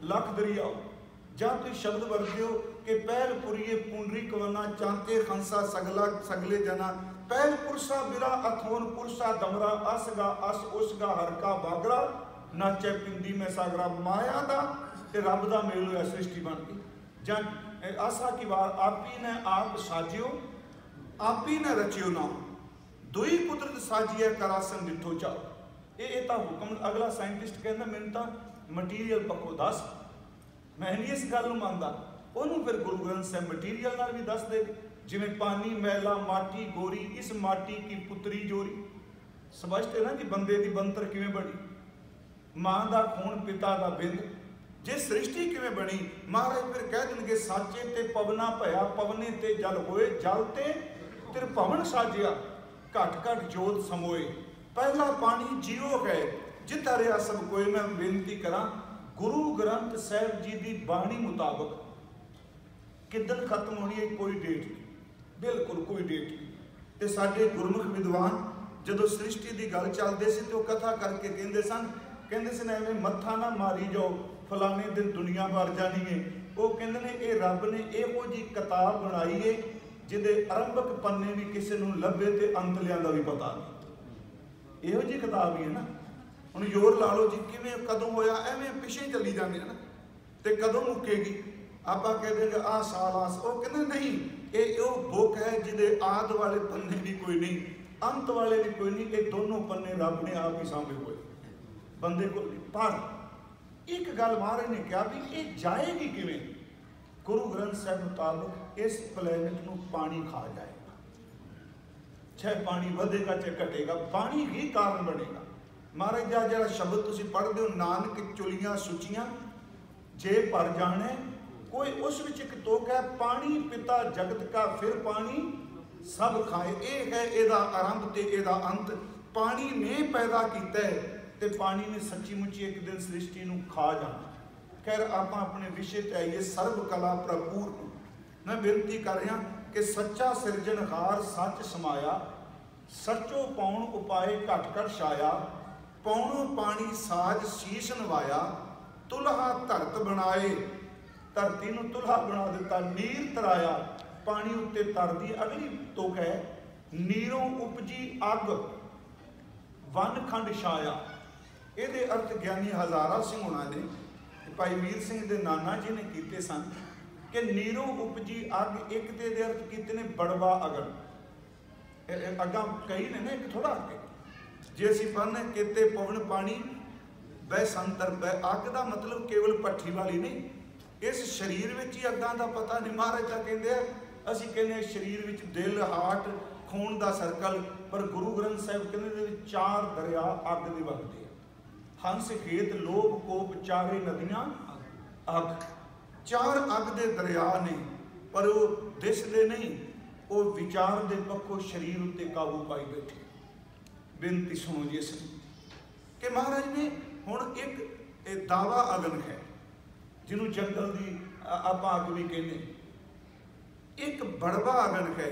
लख दरियाओ, जां तुसीं शब्द वरते हो कि पहल पुरिए पुंडरी कवना चांते खंसा सगला सगले जना, पहल पुरसा बिरा अथोन पुरसा दमरा असगा अस उसगा हरका बागरा नाचे पिंदी में सागरा। माया दा ते रब दा मेल होया सृष्टि बन गई। जां आसा की वार आपी ने आप साजियो आपी ने रचियो नाम, दुई कुदरत साजिया करासन दिठो चाओ। ये तो हुक्म। अगला साइंटिस्ट कहना मैंने तो मटीरियल पक्खों दस, मैं नहीं इस गल मानता। उन्होंने फिर गुरु ग्रंथ साहिब मटीरियल नाल भी दस दे, जिमें पानी मैला माटी गोरी, इस माटी की पुत्री जोरी। स्पष्ट है ना कि बंदे की बनतर किवें बनी, मां का खून पिता का बिंद, जे सृष्टि किवें बनी। महाराज फिर कह देंगे साचे ते पवना भया, पवने ते जल होए, जल ते त्रिभवन साजिया, घट घट जोत समोए, पहला पानी जीरो है जिता रहा सब कोई। मैं बेनती करा गुरु ग्रंथ साहिब जी की बाणी मुताबक किदन खत्म होनी है कोई डेट नहीं, बिल्कुल कोई डेट नहीं। तो साडे गुरमुख विद्वान जदों सृष्टि की गल चलते सी तो कथा करके कहते सन एवं मत्था ना मारी जाओ फलाने दिन दुनिया मर जानी है। वो कहते हैं ये रब ने इहो जी किताब बनाई है जिहदे आरंभक पन्ने भी किसी को लभे तो अंतलियां का भी पता नहीं। इहो जी किताब ही है ना। हुण जोर ला लो जी किवें कदों होया, एवें पिछे चली जाते हैं ना, तो कदों मुक्केगी। आप कह देंगे आ साल आस, वो कहते नहीं ये बुक है जिहदे आद वाले पन्ने भी कोई नहीं, अंत वाले भी कोई नहीं, ये दोनों पन्ने रब ने आप ही सामने हुए बंदे को। पर एक गल महाराज ने कहा भी ये जाएगी किवें? गुरु ग्रंथ साहिब मुताबिक इस प्लैनेट को पानी खा जाएगा, चाहे पानी बढ़ेगा चाहे घटेगा, पानी ही कारण बनेगा। महाराज जा जरा शब्द तुसीं पढ़ते हो, नानक चुलियां सुचियां जे भर जाने कोई, उस विच एक तुक है पानी पिता जगत का फिर पानी सब खाए। ये है एदा आरंभ ते एदा अंत। पानी ने पैदा किया है ते पानी ने सच्ची मुची एक दिन सृष्टि नूं खा जाना। खैर आप अपने विषय ते आइए, सर्व कला प्रपूर्ण। मैं बेनती कर रहा कि सच्चा सिरजनहार सच समाया, सचो पाउण उपाय घट घट छाया, पौणो पानी साज शीश नवाया, तुल्हा धरत बनाए, धरती नूं तुल्हा बना दिता, नीर तराया, पानी उत्ते तरदी। अगली तुक है नीरों उपजी अग वन खंड छाया। ये अर्थ ज्ञानी हजारा सिंह होना ने, भाई वीर सिंह के नाना जी ने किए सन कि नीरों उपजी अग। एक दे अर्थ किए ने बड़वा अगन। अगा कई ने ना, एक थोड़ा अगे जे असीं पढ़ने केते पवन पानी बह संतर बह। अग का मतलब केवल भट्ठी वाली नहीं, इस शरीर में ही अग्गां का पता नहीं। महाराज का कहते हैं असीं कहने शरीर में दिल हार्ट खून का सर्कल, पर गुरु ग्रंथ साहिब कहते 4 दरिया अग दे वगदे, हंस खेत लोभ कोप चारे नदियां अग। 4 अग दे दरिया ने, पर वो दिसदे नहीं, वो विचार दे पक्षों शरीर उत्ते काबू पाई बैठे। बेनती सुनो जी इस कि महाराज ने हुण एक दावा अगन है जिन्होंने जंगल की आप अग भी कहने, एक बड़वा अगन है।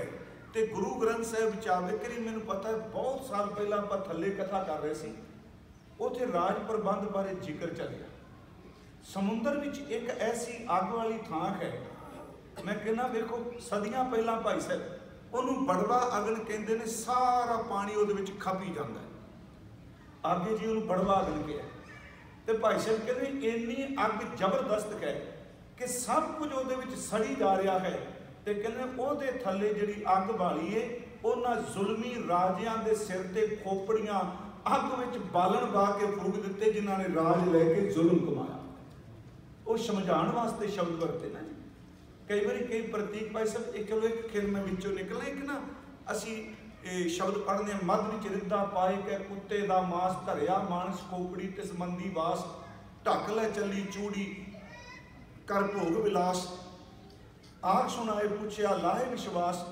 तो गुरु ग्रंथ साहिब चावे करी, मैनूं पता है बहुत साल पहला आप थले कथा कर रहे सी, उत्थे राज प्रबंध बारे जिक्र चलिया। समुंदर विच एक ऐसी अग वाली थां है, मैं कहना वेखो सदियां पहला भाई साहब उन्होंने बड़वा अगन कहते हैं। सारा पानी उहदे विच खपी जाता है, आगे जी उन्होंने बड़वा अगन कहा। तो भाई साहब कहते इन्नी अग जबरदस्त है कि सब कुछ उहदे विच सड़ी जा रहा है। तो कहते उहदे थले जिहड़ी अग बाली है उन्हां जुल्मी राजियां दे सिर ते खोपड़ियां अग विच बालन पा के फूक दिते जिन्हां ने राज लैके जुल्म कमाया। वो समझाने वास्ते शब्द वरते ना। कई बार कई प्रतीक भाई साहब एक चलो एक खेल में विचों निकलना एक ना असी शब्द पढ़ने मध विच रिद्धा पाए के कुत्ते दा मांस धरिया मानस खोपड़ी ते संबंधी वास ढक लै चली चूड़ी कर भोग विलास आख सुनाए पूछया लाहे विश्वास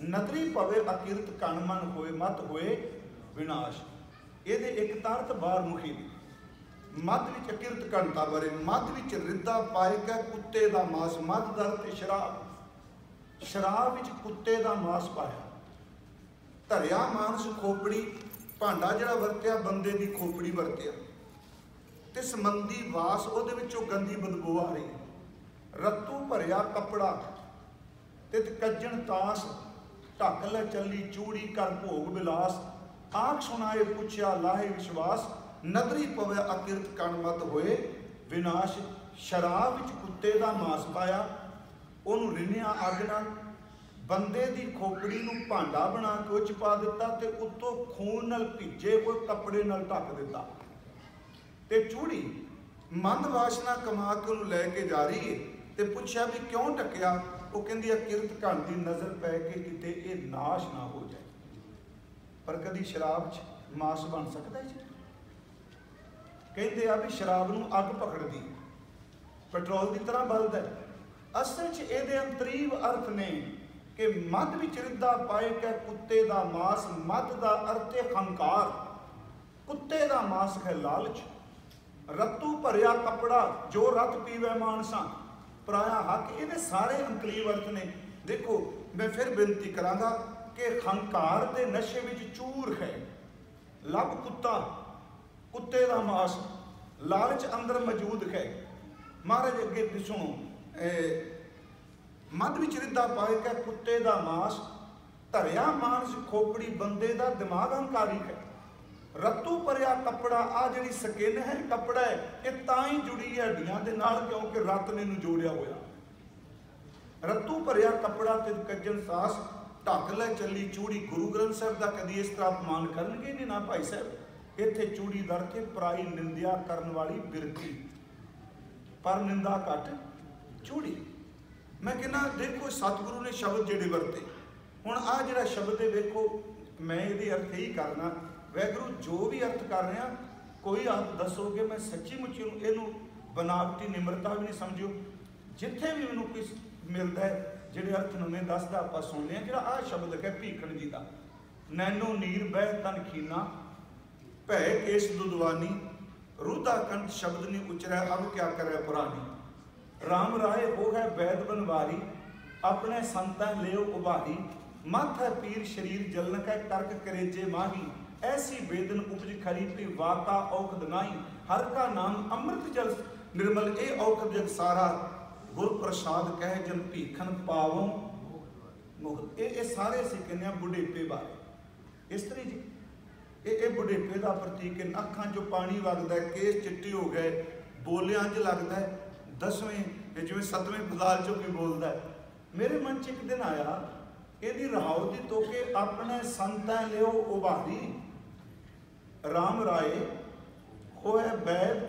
नदरी पवे अकिरत कण मन होए मत होए विनाश। ये एक तारत बार मुखी मध विच अकिरत कणता बारे मध विच रिद्धा पाए के कुत्ते दा मांस मध दर ते शराब शराब विच कुत्ते दा मांस पाया धरिया मानस खोपड़ी भांडा जिहड़ा वरतिया बंदे दी खोपड़ी वरतिया ते संबंधी वास उहदे विचों गंदी बदबू आ रही रत्तू भरिया कपड़ा ते कज्जण तास ढक लै चली चूड़ी कर भोग विलास आख सुनाए पुछया लाहे विश्वास नदरी पवे अकिरत कण मत होए विनाश। शराब विच कुत्ते दा मांस पाया उहनूं रिन्निया अग नाल बंदे दी खोपड़ी नूं भांडा बना के उच पा दिता ते उत्तों खून नाल भिजे कोई कपड़े नाल ढक दिता ते चूड़ी मंद वासना कमा के उहनूं लैके जा रही है ते पुछया भी क्यों ढकिया वो कहंदी अकिरत कण दी नज़र पै के किते ये नाश ना हो जाए। पर कदी शराब च मांस बन सकता है जी? कहते आ भी शराब नूं अग पकड़दी पेट्रोल की तरह बलदा है। असल च इहदे अंतरीव अर्थ ने कि मध विच रिद्धा पाए के कुत्ते दा मांस मध दा अर्थ है हंकार कुत्ते दा मांस है लालच रत्तू भरिया कपड़ा जो रत पीवे मानसा पराया हक ये सारे अंतरीव अर्थ ने। देखो मैं फिर बेनती करांगा कि हंकार दे नशे विच चूर है लब कुत्ता कुत्ते दा मांस लालच अंदर मौजूद है। महाराज अगे सुनो मध विच रिद्धा पाए के कुत्ते दा मांस धरिया मानस खोपड़ी बंदे दा दिमाग हंकारी है रत्तू भरिया कपड़ा आ जिहड़ी स्किन है कपड़ा है ये तां ही जुड़ी है हड्डियां दे नाल क्योंकि रत ने नूं जोड़िया होया रत्तू भरिया कपड़ा ते कज्जन सास ढक लै चली चूड़ी। गुरु ग्रंथ साहिब दा कदी इस तरह अपमान करनगे नहीं ना भाई साहब। इत्थे चूड़ी दर के पराई निंदिया करन वाली बिरती पर निंदा घट चूड़ी। मैं कहना देखो सतगुरु ने शब्द जिहड़े वरते हुण आ जिहड़ा शब्द है देखो मैं ये अर्थ ही करना वैगुरु जो भी अर्थ कर रहा कोई आप दसोगे मैं सच्ची मुच्ची इनू बनावटी निमरता भी नहीं समझो जिथे भी मैनू कुछ मिलता है जिहड़े अर्थ नवें दसदा आपां सुनने जिहड़ा आ शब्द है भीखण जी का नैनो नीर बह तन खीना भै केस दुदवानी रुदा कंठ शब्द नहीं उचरै अब क्या करे पुरानी। राम राय वो है वैद बनवारी अपने संतां लियो उभारी मत है पीर शरीर जलन का करक करेजे माही ऐसी वेदन उपज खरी पी वाका औखद नाही हर का नाम अमृत जल निर्मल ए औखद जग सारा गुर प्रसाद कह जन भीखन पावों मुक्त। ये सारे असीं कहने बुढ़ेपे बारे इस तरह जी ये बुढ़ेपे का प्रतीक है। अखां चों पानी वगदा है केस चिट्टे हो गए बोलियां च लगता है 10वें जिवें 7वें पदाल चों कोई बोलता है। मेरे मन च एक दिन आया यदि रहाओ दी तो के अपने संतां लियो उभारी राम राय होए वैद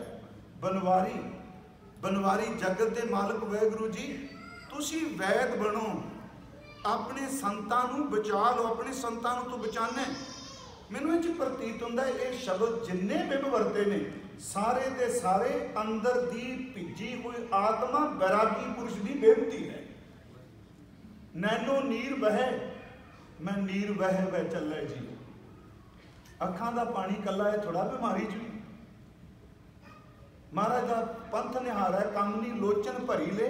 बनवारी बनवारी जगत के मालक वाहिगुरू जी तुसी वैद बनो अपने संतां नूं बचा लो अपने संतां नूं तो बचाना। मैनूं इह प्रतीत हुंदा ये शब्द जिन्ने बिंब वरते ने सारे दे सारे अंदर दी भिजी हुई आत्मा बैरागी पुरुष की बेनती है। नैनो नीर बह मैं नीर बह वह चले जी अखां दा पानी कला है थोड़ा बीमारी च महाराज का पंथ निहारा है काम नहीं लोचन भरी ले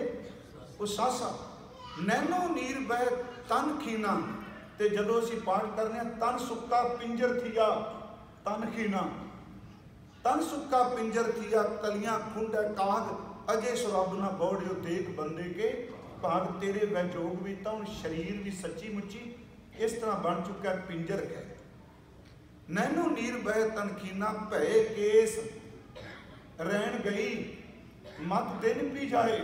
उसासा नैनो नीर बह तन खीना ते जदों असीं पाठ करने तन सुक्का पिंजर थिया तन खीना तन सुक्का पिंजर थिया कलियां खुंड काग अजे सुरब ना बौड़ियो देख बंदे के भाग तेरे वह जोग भी तो शरीर भी सच्ची मुच्ची इस तरह बन चुका है पिंजर है। नैनो नीर बह तनखीना भय केस रैन गई मत दिन पी जाए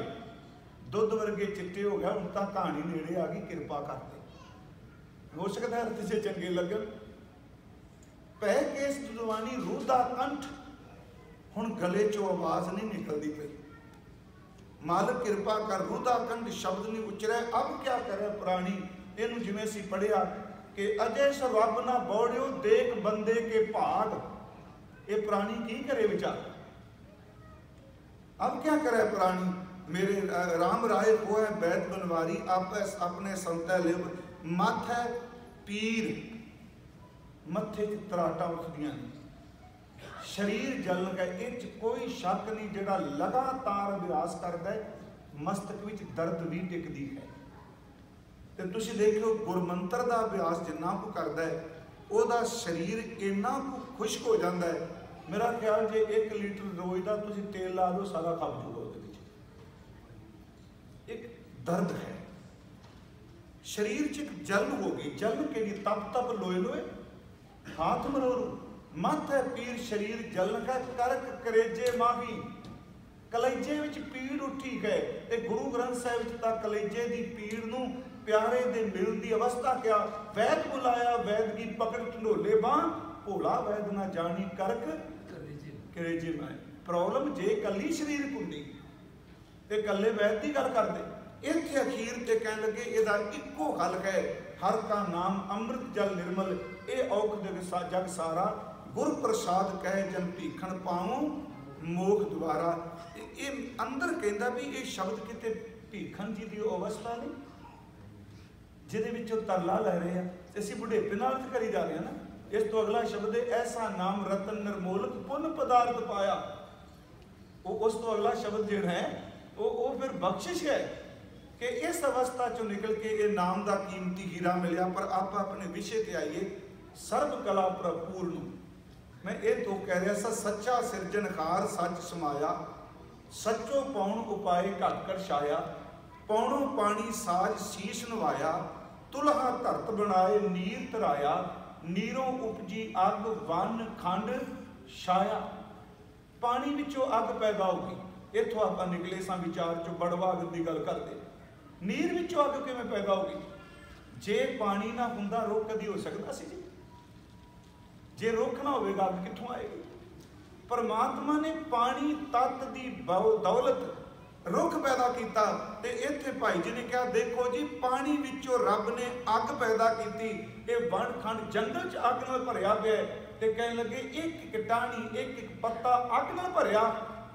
दुध वर्गे चिट्टे हो गया हूँ तो कहानी नेड़े आ गई कृपा करते हो सकता है अर्थ से चंगे लगन। पै केस दुदवानी रूह दा कंठ, हुण गले चो आवाज नहीं निकलती पई। मालिक किरपा कर, रूह दा कंठ शब्द नहीं उचरे। अब क्या करे प्राणी, इनू जिवें असीं पढ़िया कि अजय सो रब ना बौड़ियो देख बंदे के भाग। ये प्राणी की करे विचार। अब क्या करे प्राणी, मेरे राम राय को है बैत बनवारी, आप अपने संतै लिव मत है पीर, मथे च तराटा उठदियां ने, शरीर जलन का इच कोई शक नहीं। जिहड़ा लगातार अभ्यास करता है मस्तक विच दर्द भी टिकदी है। तो तुसीं देखो गुरमंत्र का अभ्यास जिन्ना को करता है ਉਹਦਾ शरीर इन्ना को खुश्क हो जाता है। मेरा ख्याल जे 1 लीटर रोज का तुसीं तेल ला दो सारा खप जूगा। एक दर्द है शरीर च, एक जलन हो गई। जलन के लिए तप तप लोए लोए हाथ मरोरू, मत है पीर शरीर जलन का करक कलेजे माही। कलेजे विच पीड़ उठी है। ते गुरु ग्रंथ साहिब विच तां कलेजे की पीड़ नूं प्यारे दे मिलन की अवस्था क्या। वैद बुलाया वैद की पकड़ ढंडोले बांह, भोला वैद ना जानी करक कलेजे माए। प्रॉब्लम जे कली शरीर कुंडी ते कले वैद की गल करदे। इत्थे अखीर ते कहण लगे इहदा इक्को हल है, हर का नाम अमृत जल निर्मल। ये औख जग सारा, गुर प्रसाद कहे जन भीखण पाऊं मोख द्वारा। ये अंदर कहता भी ये शब्द किते भीखण जी की अवस्था नहीं जिहदे विचों तरला लै रहे हैं, असीं बुढ़ेपे नाल ते करी जा रहे हैं ना। इस तो अगला शब्द है ऐसा नाम रतन निर्मोलक पुन पदार्थ पाया। वो उस तो अगला शब्द जो है वो फिर बख्शिश है कि इस अवस्था चो निकल के ये नाम का कीमती हीरा मिलिया। पर आप अपने विषय पे आइए, सर्व कला प्रपूर्ण। मैं ये तो कह रहा सा सच्चा सिरजनहार सच समाया, सच्चो पौण उपाय घट घट छाया। पौणों पानी साज शीश नवाया, तुलहा धरत बनाए नीर धराया। नीरों उपजी अग वन खंड छाया। पानी विचों अग पैदा होगी। इथों आप निकले सा विचार चो बड़वा अग की गल करते। नीर विचों अग किवें पैदा होगी? जे पानी ना हुंदा रुख कदी हो सकता सी जी? जे रुख ना होवेगा अग कित्थों आएगी? परमात्मा ने पानी तत्त दी दौलत रुख पैदा किया। ते इत्थे भाई जी ने कहा देखो जी पानी विचों रब ने अग पैदा की। ये वन खंड जंगल च अग नाल भरिया पिया ते कहने लगे एक एक टाणी एक एक पत्ता अग नाल भरिया।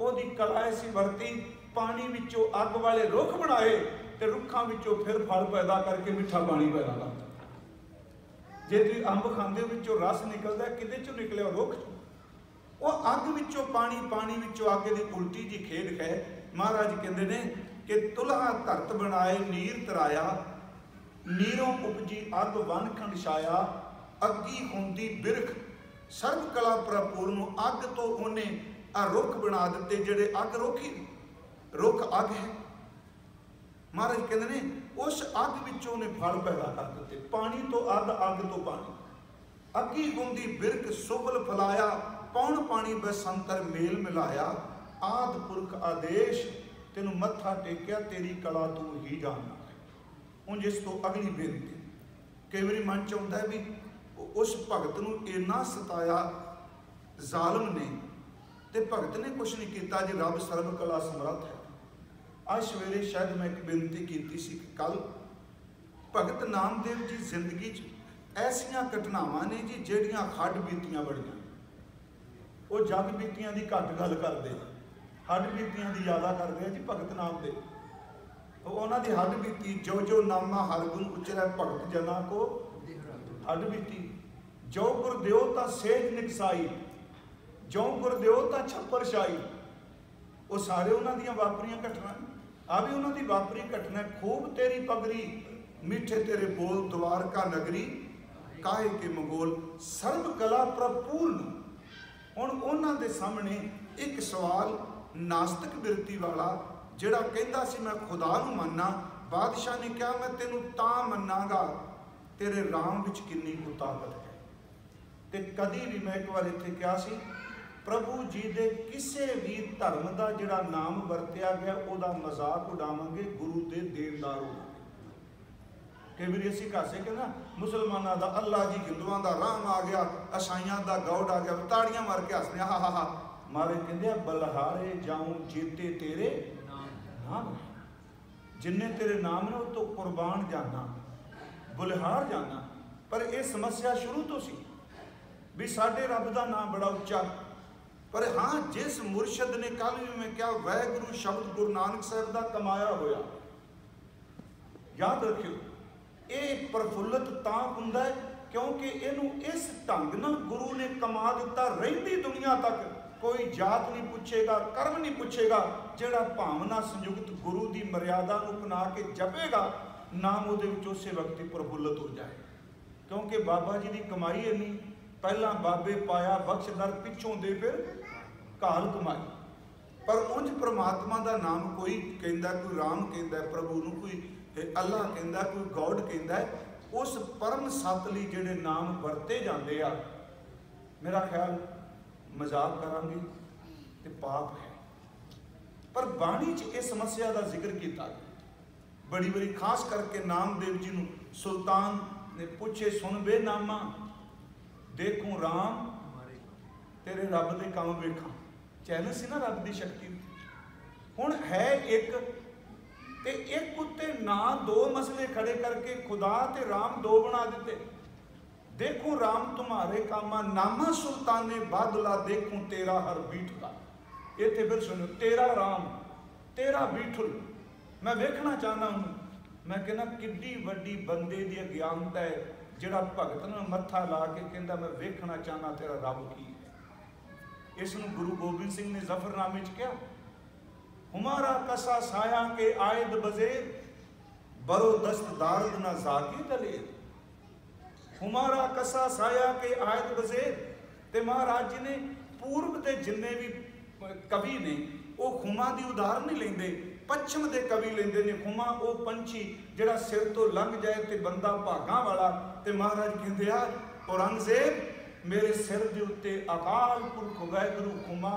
ओदी कला ऐसी वरती, पानी विचों अग वाले रुख बनाए ते रुखां विचों फिर फल पैदा करके मिठा पानी पैदा करता। जे तुसीं अंब खांदे हो विचों रस निकलदा, किदे चों निकलिया? रुख चों। वो अग विचों पानी, पानी विचों अग दी उल्टी जी खेड है। महाराज कहते ने कि तुलहा धरत बनाए नीर तराया, नीरों उपजी अग वन खंड छाया। अगी हुंदी बिरख सर्व कला प्रपूर्ण। अग तो उन्हें रुख बना दिते जिहड़े अग रुखी रुख अग है। महाराज कहते ने उस अग विचों ने फल पैदा कर दिते। पानी तो अग, अग तो पानी। अगी हुंदी बिरख सुबल फलाया, पौण पानी बसंतर मेल मिलाया। आद पुरख आदेश तेनू मत्था टेकिया, तेरी कला तू ही जानना है। उन जिस तो अगली बेनती कई बार मन च आउंदा है भी उस भगत नू इन्ना सताया जालम ने ते भगत ने कुछ नहीं किया जे रब सर्व कला समर्थ है। आज सवेरे शायद मैं एक बेनती की सी कि कल भगत नामदेव जी जिंदगी च ऐसिया घटनावां ने जी ਜਿਹੜੀਆਂ हड बीतियां बड़ियां, वो जग बीतियां की घट गल करते, हड बीतियां की ज़्यादा करते हैं जी। भगत नामदेव उन्हों की हड बीती जो जो नामा हर गुण उचरै भगत जना को हड बीती। जो गुर दिओ तां सेज निकसाई, जो गुर दिओ तां छप्पर छाई। वो सारे उन्होंने वापरियां घटना, आ भी उन्होंने वापरी घटना। खूब तेरी पगड़ी मीठे तेरे बोल द्वार का नगरी, काहे के मंगोल सर्व कला प्रपूर्ण। हुण उन्हां दे सामने एक सवाल नास्तिक बिरती वाला जिहड़ा कहंदा सी मैं खुदा नूं मन्ना, बादशाह ने कहा मैं तेनू तां मन्नागा तेरे राम विच किन्नी कुछ ताकत है। ते कदी भी मैं एक बार इत्थे कहा सी प्रभु जी दे किसी भी धर्म का जिहड़ा नाम वरतिया गया उहदा मजाक उड़ावांगे, गुरु दे देनदार होवांगे। कई बार असीं कासे के ना मुसलमानों का अल्लाह जी, हिंदुओं का राम आ गया, ईसाइयों का गौड आ गया, ताड़ियां मार के हसने हा हा हा। महाराज कहते बलहारे जाऊं जेते तेरे नाम, जिन्ने तेरे नाम ने तो कुर्बान जाना, बलिहार जाना। पर यह समस्या शुरू तो सी भी साडे रब का नाम बड़ा उच्चा। पर हाँ, जिस मुरशद ने कल भी मैं क्या वाहगुरु शब्द गुरु नानक साहब का कमाया होया, याद रखियो ये प्रफुल्लत तां हुंदा है क्योंकि इनू इस ढंग नाल गुरु ने कमा दिता, रहिंदी दुनिया तक कोई जात नहीं पूछेगा, कर्म नहीं पूछेगा। जिहड़ा भावना संयुक्त गुरु की मर्यादा नूं अपना के जपेगा, नाम उहदे विच उसे वक्त ही प्रफुल्लत हो जाए। क्योंकि बाबा जी की कमाई इन्नी, पहला बाबे पाया बख्शदर, पिछों दे फिर घाल कमाई। पर उंज परमात्मा का नाम कोई कहता, कोई राम कहता है प्रभु नूं, कोई अल्लाह कहता, कोई गॉड कहता है। उस परम सत लई जिहड़े नाम वरते जाते आ, मेरा ख्याल मजाक करांगे तो पाप है। पर बाणी च इस समस्या का जिक्र किया बड़ी बड़ी, खास करके नामदेव जी नूं सुल्तान ने पूछे, सुन बे नामा, देखूं राम तेरे रब दे काम वेखा। चैनल सी ना रब की शक्ति। हुण है एक ते एक उत्ते ना दो मसले खड़े करके खुदा ते राम दो बना दिते। देखूं राम तुम्हारे कामा, नामा सुल्ताने बादला, देखूं तेरा हर बीठला। इत्थे फिर सुनो, तेरा राम तेरा बीठल, मैं वेखना चाहना हूँ। मैं कहना किड्डी वड्डी बंदे की अज्ञानता है जिहड़ा भगत नूं मत्था ला के कहंदा मैं वेखना चाहना तेरा रब की है। इस नूं गुरु गोबिंद सिंह ने जफरनामे च कहा, हमारा कसा साया के आयद बजेर, बरो दस्त दारद ना जाके दलेर। हमारा कसा साया के आयद बजेर। ते महाराज जी ने पूर्व के जिन्ने भी कवि ने वो खुमा की उदाहरण नहीं लेंदे, पश्चिम के कवि लेंदे ने खुमा, वो पंछी जिहड़ा सिर तो लंघ जाए तो बंदा भागां वाला। ते महाराज कहंदे आ, औरंगजेब मेरे सिर के उत्ते अकाल पुरख वाहिगुरू खुमा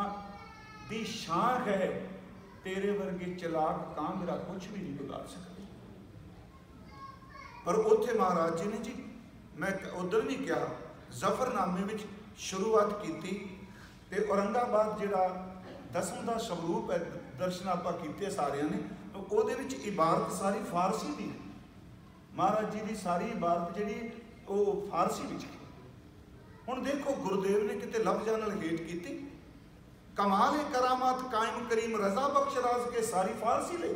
दी शाख है, तेरे वर्गे चलाक कां मेरा कुछ भी नहीं बिगाड़ सकते। पर उत्थे महाराज जी ने जी, मैं उधर नहीं कहा, जफरनामे में शुरुआत की ते औरंगाबाद जिहड़ा दसम का स्वरूप है, दर्शन आपां कीते सारियां ने, तो उहदे विच इबारत सारी फारसी दी। महाराज जी की सारी इबारत जिहड़ी वो फारसी विच। हुण देखो गुरुदेव ने किते लफ्ज़ां नाल हेट कीती, कमाल करामात कायम करीम रजा बख्श राज के सारी फारसी ले।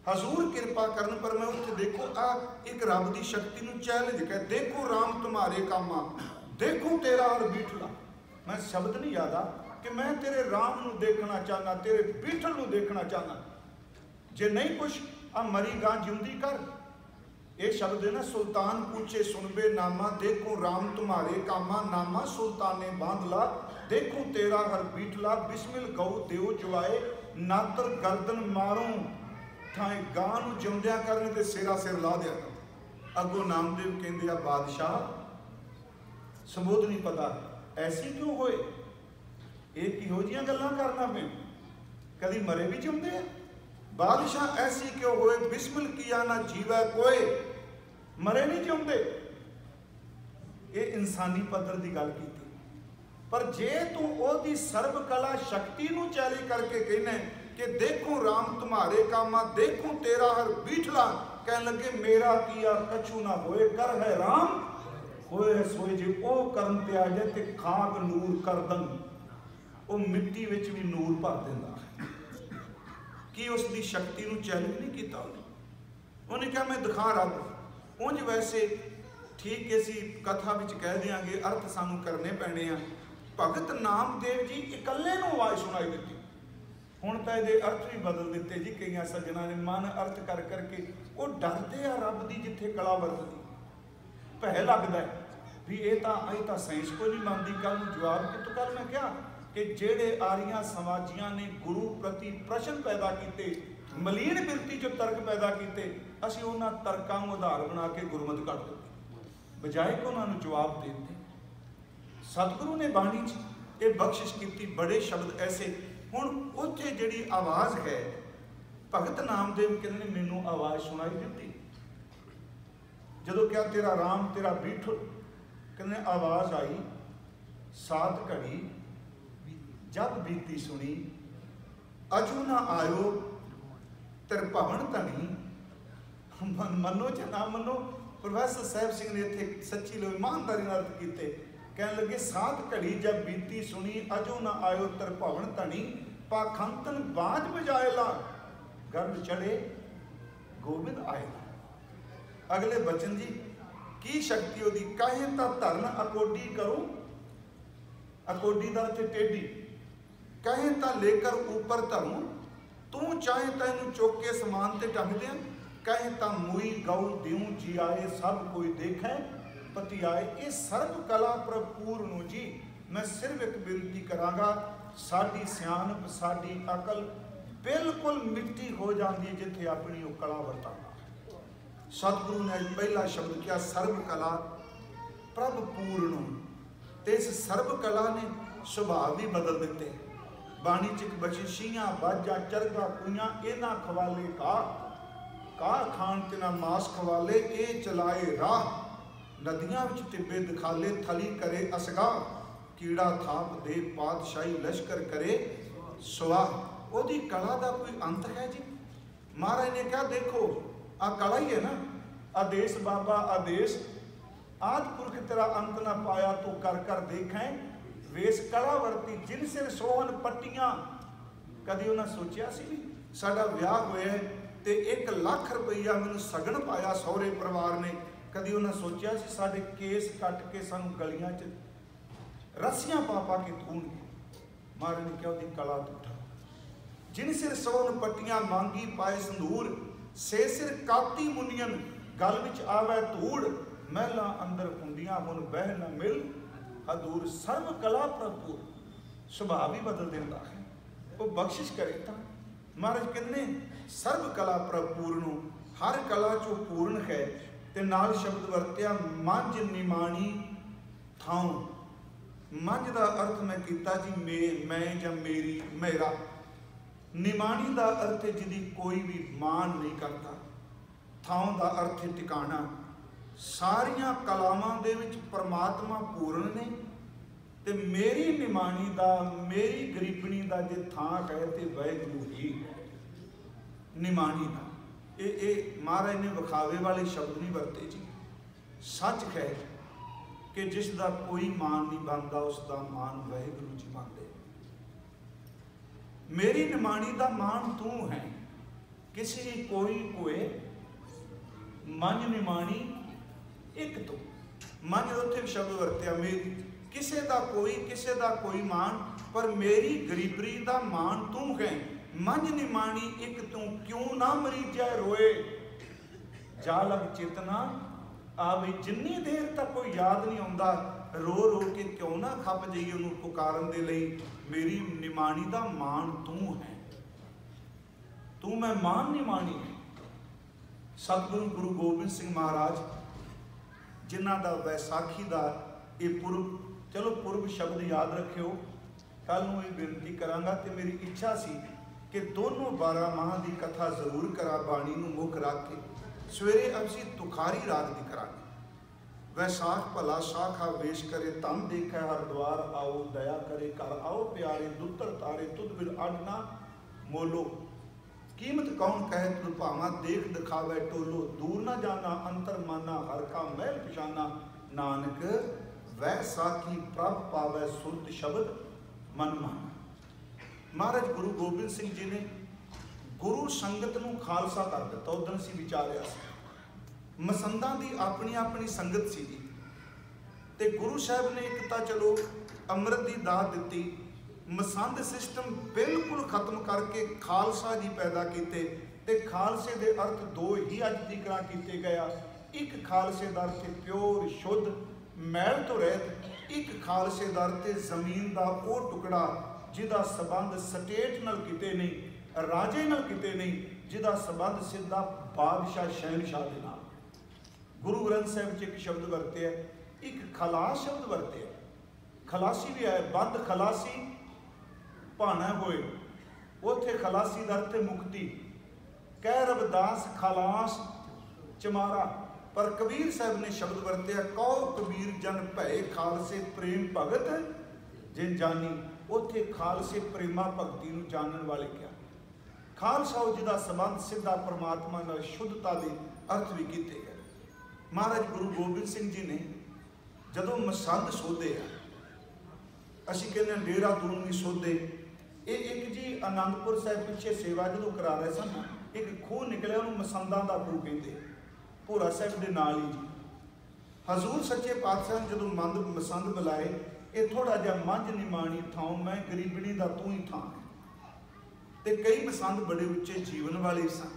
हजूर कृपा करन पर मैं उत्थे देखो आ एक रब की शक्ति नूं चैलेंज कर, देखो राम तुम्हारे कामा, देखो तेरा हर बीठला। मैं शब्द नहीं याद आ कि मैं तेरे राम नूं देखना चाहना, तेरे बीठल नूं देखना चाहना। जे नहीं कुछ आ मरी गां जिंदी कर। ये शब्द है ना, सुल्तान पूछे सुनबे नामा, देखो राम तुम्हारे कामा, नामा सुल्ताने बांधला, देखो तेरा हर बीठला। बिस्मिल गौ देव जुआए, नातर गर्दन मारूं, थाए गां नूं जिंदिया करने ते सिरा सिर ला दिया। अगों नामदेव कहंदे आ, बादशाह सबूत नहीं पता ऐसी क्यों होए, ये किहो जिहियां गल्लां करना पे, कभी मरे भी जिंदे हैं। बादशाह ऐसी क्यों होए, बिस्मिल किया ना जीवै कोई, मरे नहीं जिंदे। ये इंसानी पद्धर की गल की। पर जे तू ओदी सर्व कला शक्ति नूं चैलेंज करके कहना कि देखो राम तुम्हारे कामा, देखो तेरा हर बीठला, कह लगे मेरा किया कछु ना होए, कर है राम होए सोए। जे ओ करन ते आ जाए ते खाक नूर कर दन, वो मिट्टी विच भी नूर भर देंदा। कि उसकी शक्ति नूं चैलेंज नहीं किया उन्हें कहा मैं दिखा रब। उंज वैसे ठीक है सी कथा विच कह देंगे, अर्थ सानू करने पैने आ। भगत नामदेव जी इकल्ले नूं आवाज़ सुनाई दी। हुण तां इहदे अर्थ भी बदल दिते जी, कई सज्जना ने मन अर्थ कर करके वो डरते आ रब दी जिथे कला वरतदी। भै लगदा है भी ये तो साइंस को नहीं मानती। कल जवाब कितों कल मैं क्या कि जेड़े आरियां समाजियां ने गुरु प्रति प्रश्न पैदा किए, मलीन बिरती जो तर्क पैदा किए, असीं उन्हां तर्कां नूं आधार बना के गुरमत कढ दित्ती, बजाए कि उन्होंने जवाब देते। सतगुरु ने बाणी च ये बख्शिश की, बड़े शब्द ऐसे। हुण उत्थे जिहड़ी आवाज़ है, भगत नामदेव कहते मैनू आवाज़ सुनाई दी। जदों क्या तेरा राम तेरा बीठो, कहने आवाज़ आई सात घड़ी जब बीती सुनी, अजू ना आयो तेरे भवन धनी। मनो च ना मनो, प्रोफैसर साहब सिंह ने इत्थे सच्ची लो ईमानदारी नाल अर्थ कीते। कहने लगे सात घड़ी जब बीती सुनी, अजू ना आयो तेरे भवन धनी। पाखंतन बाज बजाएला, गर्भ चढ़े गोबिंद आएला। अगले बचन जी की शक्ति ओदी, कहे तां धरन अकोडी करो, अकोडी दा अर्थ टेढ़ी, कहे तां लेकर ऊपर धरूं, तू चाहे तां इनू चुक के समान ते टंग दें। कहे तां मुई गऊ दिऊं, जी आए सब कोई देखे पति आए। ये सर्व कला प्रपूर्ण जी। मैं सिर्फ एक बेनती करांगा, साडी सियाणप साडी अकल बिल्कुल मिट्टी हो जाती है जिथे अपनी वो कला वरताना। सतगुरु ने पहला शब्द किया सर्व कला प्रभ पूर्ण, ते इस सर्व कला ने सुभाव भी बदल दिते। बाणी चिक बशिशियां बाजा चरगा कुइयां, इन्हां खवाले का खान तिना मास खवाले, ए चलाए राह नदियां विच तिब्बे दिखाले, थली करे असगा कीड़ा थाप दे, पातशाही लश्कर करे सुआह। ओदी कला दा कोई अंत है जी? महाराज ने क्या देखो आ कला ही है ना, आदेश बाबा आदेश, आद पुरख तेरा अंत ना पाया तो कर कर देखें। वेश कला वरती जिन सिर सोहन पट्टियां, कदी उन्हें सोचा सी भी साडा विआह होया ते 1 लाख रुपया मैनूं सगन पाया सहुरे परिवार ने, कदी उन्हें सोचा सी साडे केस कट के सानूं गलियां च रस्सियां पा के थूणगे। महाराज ने क्या ओदी कला टुटा। जिन सिर सोहन पट्टियां मांगी पाए संदूर, से सिर काती मुनियन गल विच आवे धूड़। महलां अंदर हुंदियां हुण बह न मिल हदूर। सर्व कला प्रभु सुभाव ही बदल देता है, वो बख्शिश करे था। महाराज कहने सर्व कला प्रपूर्ण, हर कला चो पूर्ण है। ते नाल शब्द वरत्या मंझ निमाणी थां। मंझ का अर्थ मैं किया जी मैं या मेरी मेरा। निमाणी का अर्थ है जिहदी कोई भी मान नहीं करता। थां का अर्थ है टिकाणा। सारिया कलावां दे विच परमात्मा पूर्ण ने, ते मेरी निमाणी दा मेरी गरीबनी दा जे थां है ते वाहिगुरू ही निमाणी दा। ये महाराज ने विखावे वाले शब्द नहीं वरते जी। सच है कि जिसका कोई मान नहीं बनता उसका मान वाहिगुरू जी बनते। मेरी निमाणी दा मान तू है, किसी कोई कोए मन निमाणी एक तो। मन उत्थे शब्द वरत्या मेरी, किसे दा कोई मान, पर मेरी गरीबरी दा मान तू है। मन निमाणी एक तू, क्यों ना मरीजा रोए जा लग चेतना आवे। जिन्नी देर तक कोई याद नहीं आता, रो रो के क्यों ना खप जाइए उन्होंने पुकारन दे लई। मेरी निमाणी दा मान तू है, तू मैं मान निमाणी है। सतगुरु गुरु गोबिंद सिंह महाराज जिन्हां दा वैसाखी दा ये पुरब, चलो पुरब शब्द याद रखियो, कल नूं ये बेनती करांगा। ते मेरी इच्छा सी कि दोनों 12 माह की कथा जरूर करा बाणी नूं मुख रख के। सवेरे असी तुखारी राग की करांगे। वैसाख भला शाखा वेश करे, तन देखे हर द्वार आओ, दया करे कर आओ प्यारे, दुत्तर तारे तुद बिन अडना मोलो। कीमत कौन कहे तुद भावा, देख दिखावे टोलो। दूर न जाना अंतर माना, हर का महल पछाना। नानक वैसाखी प्रभ पावे, सुरत शब्द मन माना। महाराज गुरु गोबिंद सिंह जी ने गुरु संगत नूं खालसा कर दिता। उस दिन असीं विचारिया सी, मसंदां दी अपनी अपनी संगत सी जी, ते गुरु साहब ने एक तां चलो अमृत की दात दिती, मसंद सिस्टम बिल्कुल खत्म करके खालसा जी पैदा किए। ते खालसे के अर्थ 2 ही अज तक किए गया। एक खालसे का अर्थ प्योर शुद्ध मैल तो रहित, एक खालसे का अर्थ जमीन का वो टुकड़ा जिहदा संबंध स्टेट नाल किते नहीं, राजे नाल किते नहीं, जिहदा संबंध सीधा बादशाह शहनशाह दे नाल। गुरु ग्रंथ साहिब च एक शब्द वरते है, एक खलास शब्द वरते है। खलासी भी है, बद खलासी भाना होए, उथे खलासी का अर्थ मुक्ति। कह रविदास खलास चमारा, पर कबीर साहब ने शब्द वरत्या, कहो कबीर जन भय खालसे प्रेम भगत जिन जानी। उत्थे खालसे प्रेमा भगती नूं जानन वाले क्या। खालसा जिहदा संबंध सीधा परमात्मा नाल शुद्धता के अर्थ भी कीते गए। महाराज गुरु गोबिंद सिंह जी ने जदों मसंद सोधे असीं कहने देहरादून भी सोधे, ये एक जी आनंदपुर साहिब पिछे सेवा जो करा रहे सन, एक खूह निकलिया उन्होंने मसंदा का खूह कहते, भोरा साहिब के नाल ही जी। हजूर सच्चे पातशाह ने जो मसंद मिलाए, ये थोड़ा जहा मंझ निमाणी थां मैं गरीबनी का तू ही थां। तो कई मसंद बड़े उच्चे जीवन वाले सन।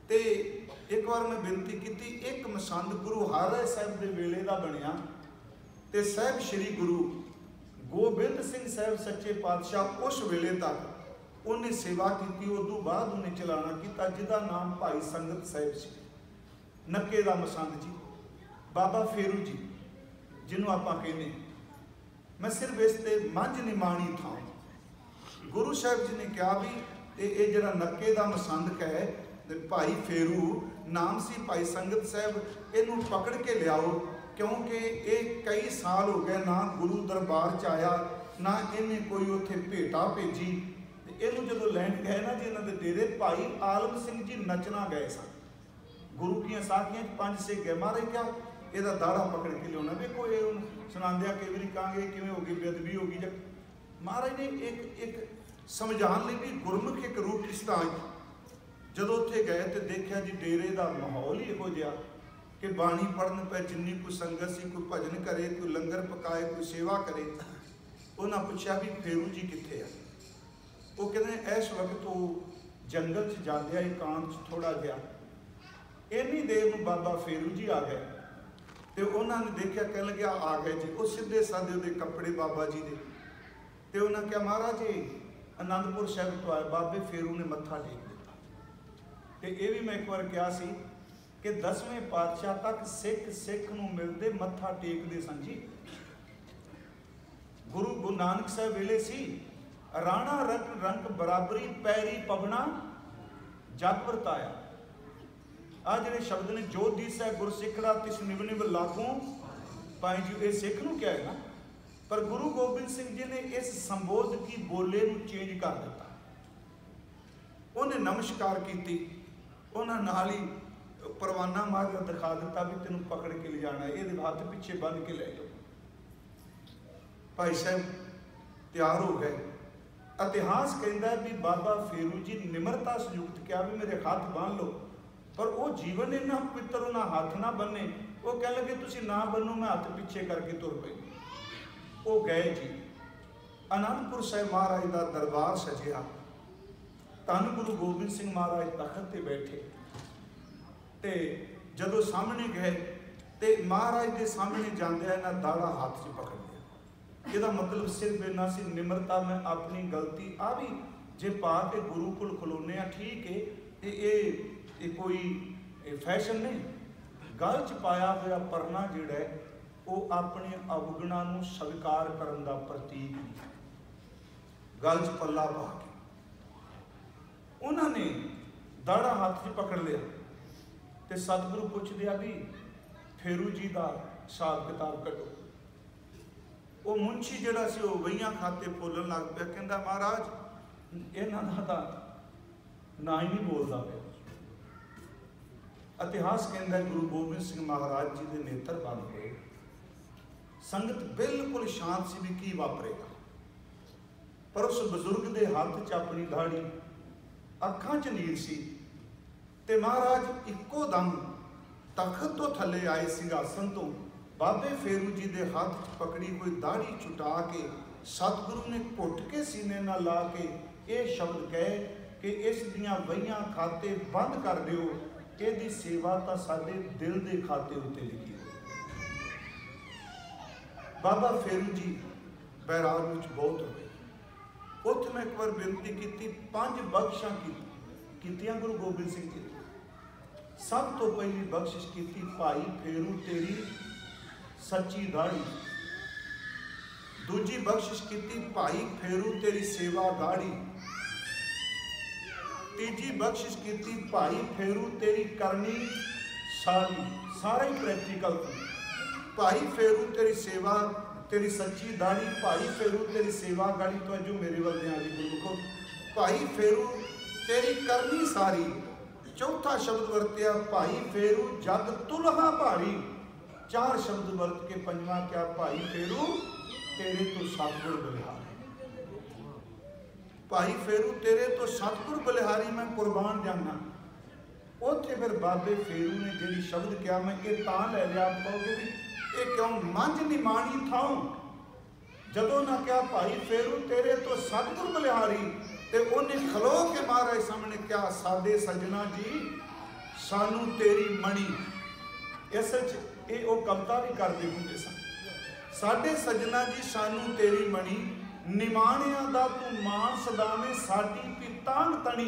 तो एक बार मैं बेनती की, एक मसंद गुरु हरराय साहब के वेले का बनया, तो साहब श्री गुरु गोबिंद सिंह साहब सच्चे पातशाह उस वेले तक उन्हें सेवा की। उदों बाद उन्हें चलाना किया, जिसका नाम भाई संगत साहब से नक्के का मसंद जी, बाबा फेरू जी जिन्हों आप कहने। मैं सिर्फ इसते मंझ निमाणी था। गुरु साहब जी ने कहा भी ये जरा नक्के का मसंद है, भाई फेरू नाम सी भाई संगत साहब, इनू पकड़ के लियाओ, क्योंकि ये कई साल हो गए ना गुरु दरबार च आया, ना इन्हें कोई उत्थे भेटा भेजी। इनू जो लैन गए ना जी, इन्होंने डेरे भाई आलम सिंह जी नचना गए सन। गुरु की साखियां 5 से गए। महाराज क्या यदा दाड़ा पकड़ के लिया, देखो ये सुनाद्या कई बार कहेंगे किमें होगी बेअदबी होगी। जब महाराज ने एक समझाने लिए भी गुरमुख एक रूप किसका जदों उत्थे गए तो देखा जी डेरे का माहौल ही इहो जिहा कि बाणी पढ़न पे जिन्नी कोई संगत सी, कोई भजन करे, कोई लंगर पकाए, कोई सेवा करे। उन्हें पूछा भी फेरू जी कित्थे आ? वो कहते इस वक्त वो जंगल च जांदे एकांत च थोड़ा गया। इन्नी देर में बाबा फेरू जी आ गए, तो उन्होंने देखा कह लगे आ गए जी। वो सीधे साधे उहदे कपड़े बाबा जी के, तो उन्हें कहा महाराज जी आनंदपुर साहिब तो आए। बाबे फेरू ने मत्था टेक दिता। तो ये भी मैं एक बार कहा सी कि 10वें पातशाह तक सिख नूं मिलते मत्था टेकते सन जी। गुरु नानक साहब वेले सी राणा रंक बराबरी पैरी पवना जग वरताया। आ जिहड़े शब्द ने जो दिसै गुरसिखड़ा तिस निव निव लागू पाए जी, ये सिख नूं क्या है ना। पर गुरु गोबिंद सिंह जी ने इस संबोध की बोले नूं चेंज कर दिता। उन्हें नमस्कार की, उन्हें नाल ही परवाना मार दिखा दिता भी तेन पकड़ के ले जाना, ये हाथ पिछे बन के ले जाओ। भाई साहब तैयार हो गए। इतिहास कहता है भी बाबा फेरू जी निमरता संयुक्त क्या भी मेरे हाथ बांध लो, पर वो जीवन इन्ना पवित्र उन्हें हाथ ना बने। वो कह लगे तुम ना बनो, मैं हाथ पिछे करके तुर पे। वो गए जी। आनंदपुर साहिब महाराज का दरबार सजिया। धन गुरु गोबिंद सिंह महाराज तखत पर बैठे, तो जदों सामने गए तो महाराज के सामने जाते इन्हें दाड़ा हाथ से पकड़ लिया। यदा मतलब सिर्फ इन्ना सी निमरता, मैं अपनी गलती आ भी जे पा के गुरु कोल खलोने ठीक है, ये कोई फैशन नहीं। गल च पाया हुआ परना जिहड़ा है वो अपने अवगुणा नूं स्वीकार करन दा प्रतीक नहीं। गल च पल्ला पा के उन्होंने दाड़ा हाथ से पकड़ लिया। तो सतगुरु पूछते आ भी फेरू जी का हिसाब किताब कटो। वो मुंशी जिहड़ा सी वो वहीयां खाते फुलन लग पिया, कहंदा महाराज इन्हां दा ना ही नहीं बोलता पिया। इतिहास कहता है गुरु गोबिंद सिंह महाराज जी के नेत्र बंद गए। संगत बिल्कुल शांत सी भी की वापरेगा, पर उस बजुर्ग के हाथ च अपनी दाड़ी, अखां च नीर सी। ते महाराज इक्को दम तखत तो थले आए सिंघासन तो बाबे फेरू जी के हाथ च पकड़ी हुई दाढ़ी छुटा के सतगुरु ने घुट के सीने न ला के ये शब्द कहे कि इस दियां वहीयां खाते बंद कर दिओ, इहदी सेवा तो साडे दिल के खाते उत्ते लिखी हो। बाबा फेरू जी बैराग में बहुत हो गए। उत्थे मैं एक बार बेनती की, 5 बख्शा कीतियां गुरु गोबिंद सिंह जी। सब तो पहली बख्शिश की भाई फेरू तेरी सच्ची दाढ़ी। दूजी बख्शिश की भाई फेरू तेरी सेवा गाड़ी। तीजी बख्शिश की भाई फेरू तेरी करनी सारा ही प्रैक्टिकल। भाई फेरू तेरी सेवा, तेरी सच्ची दाढ़ी, भाई फेरू तेरी सेवा गाड़ी तो अजो मेरे वाल ध्यान जी गुरमुखो, भाई फेरू तेरी करनी सारी। चौथा शब्द वरत्या भाई फेरू जग तुलहा भारी। 4 शब्द वरत के पंजवा क्या भाई फेरू तेरे तो सतगुर बलिहारी। भाई फेरू तेरे तो सतगुर बलिहारी मैं कुर्बान जाना। उत्थे फिर बाबे फेरू ने जिहड़ी शब्द क्या मैं ये तां लै लिया, आप कहोगे भी ये क्यों मंझ निमाणी थाओ। जदों ना क्या भाई फेरू तेरे तो सतगुर बलिहारी, ते उन्हें खलो के महाराज सामने क्या सादे सजना जी सानू तेरी मणी। इस ये वो कविता भी करते होंगे सन। साडे सजना जी सानू तेरी मणी, निमाणिया दा तू मान सदावे साडी पितांग तणी।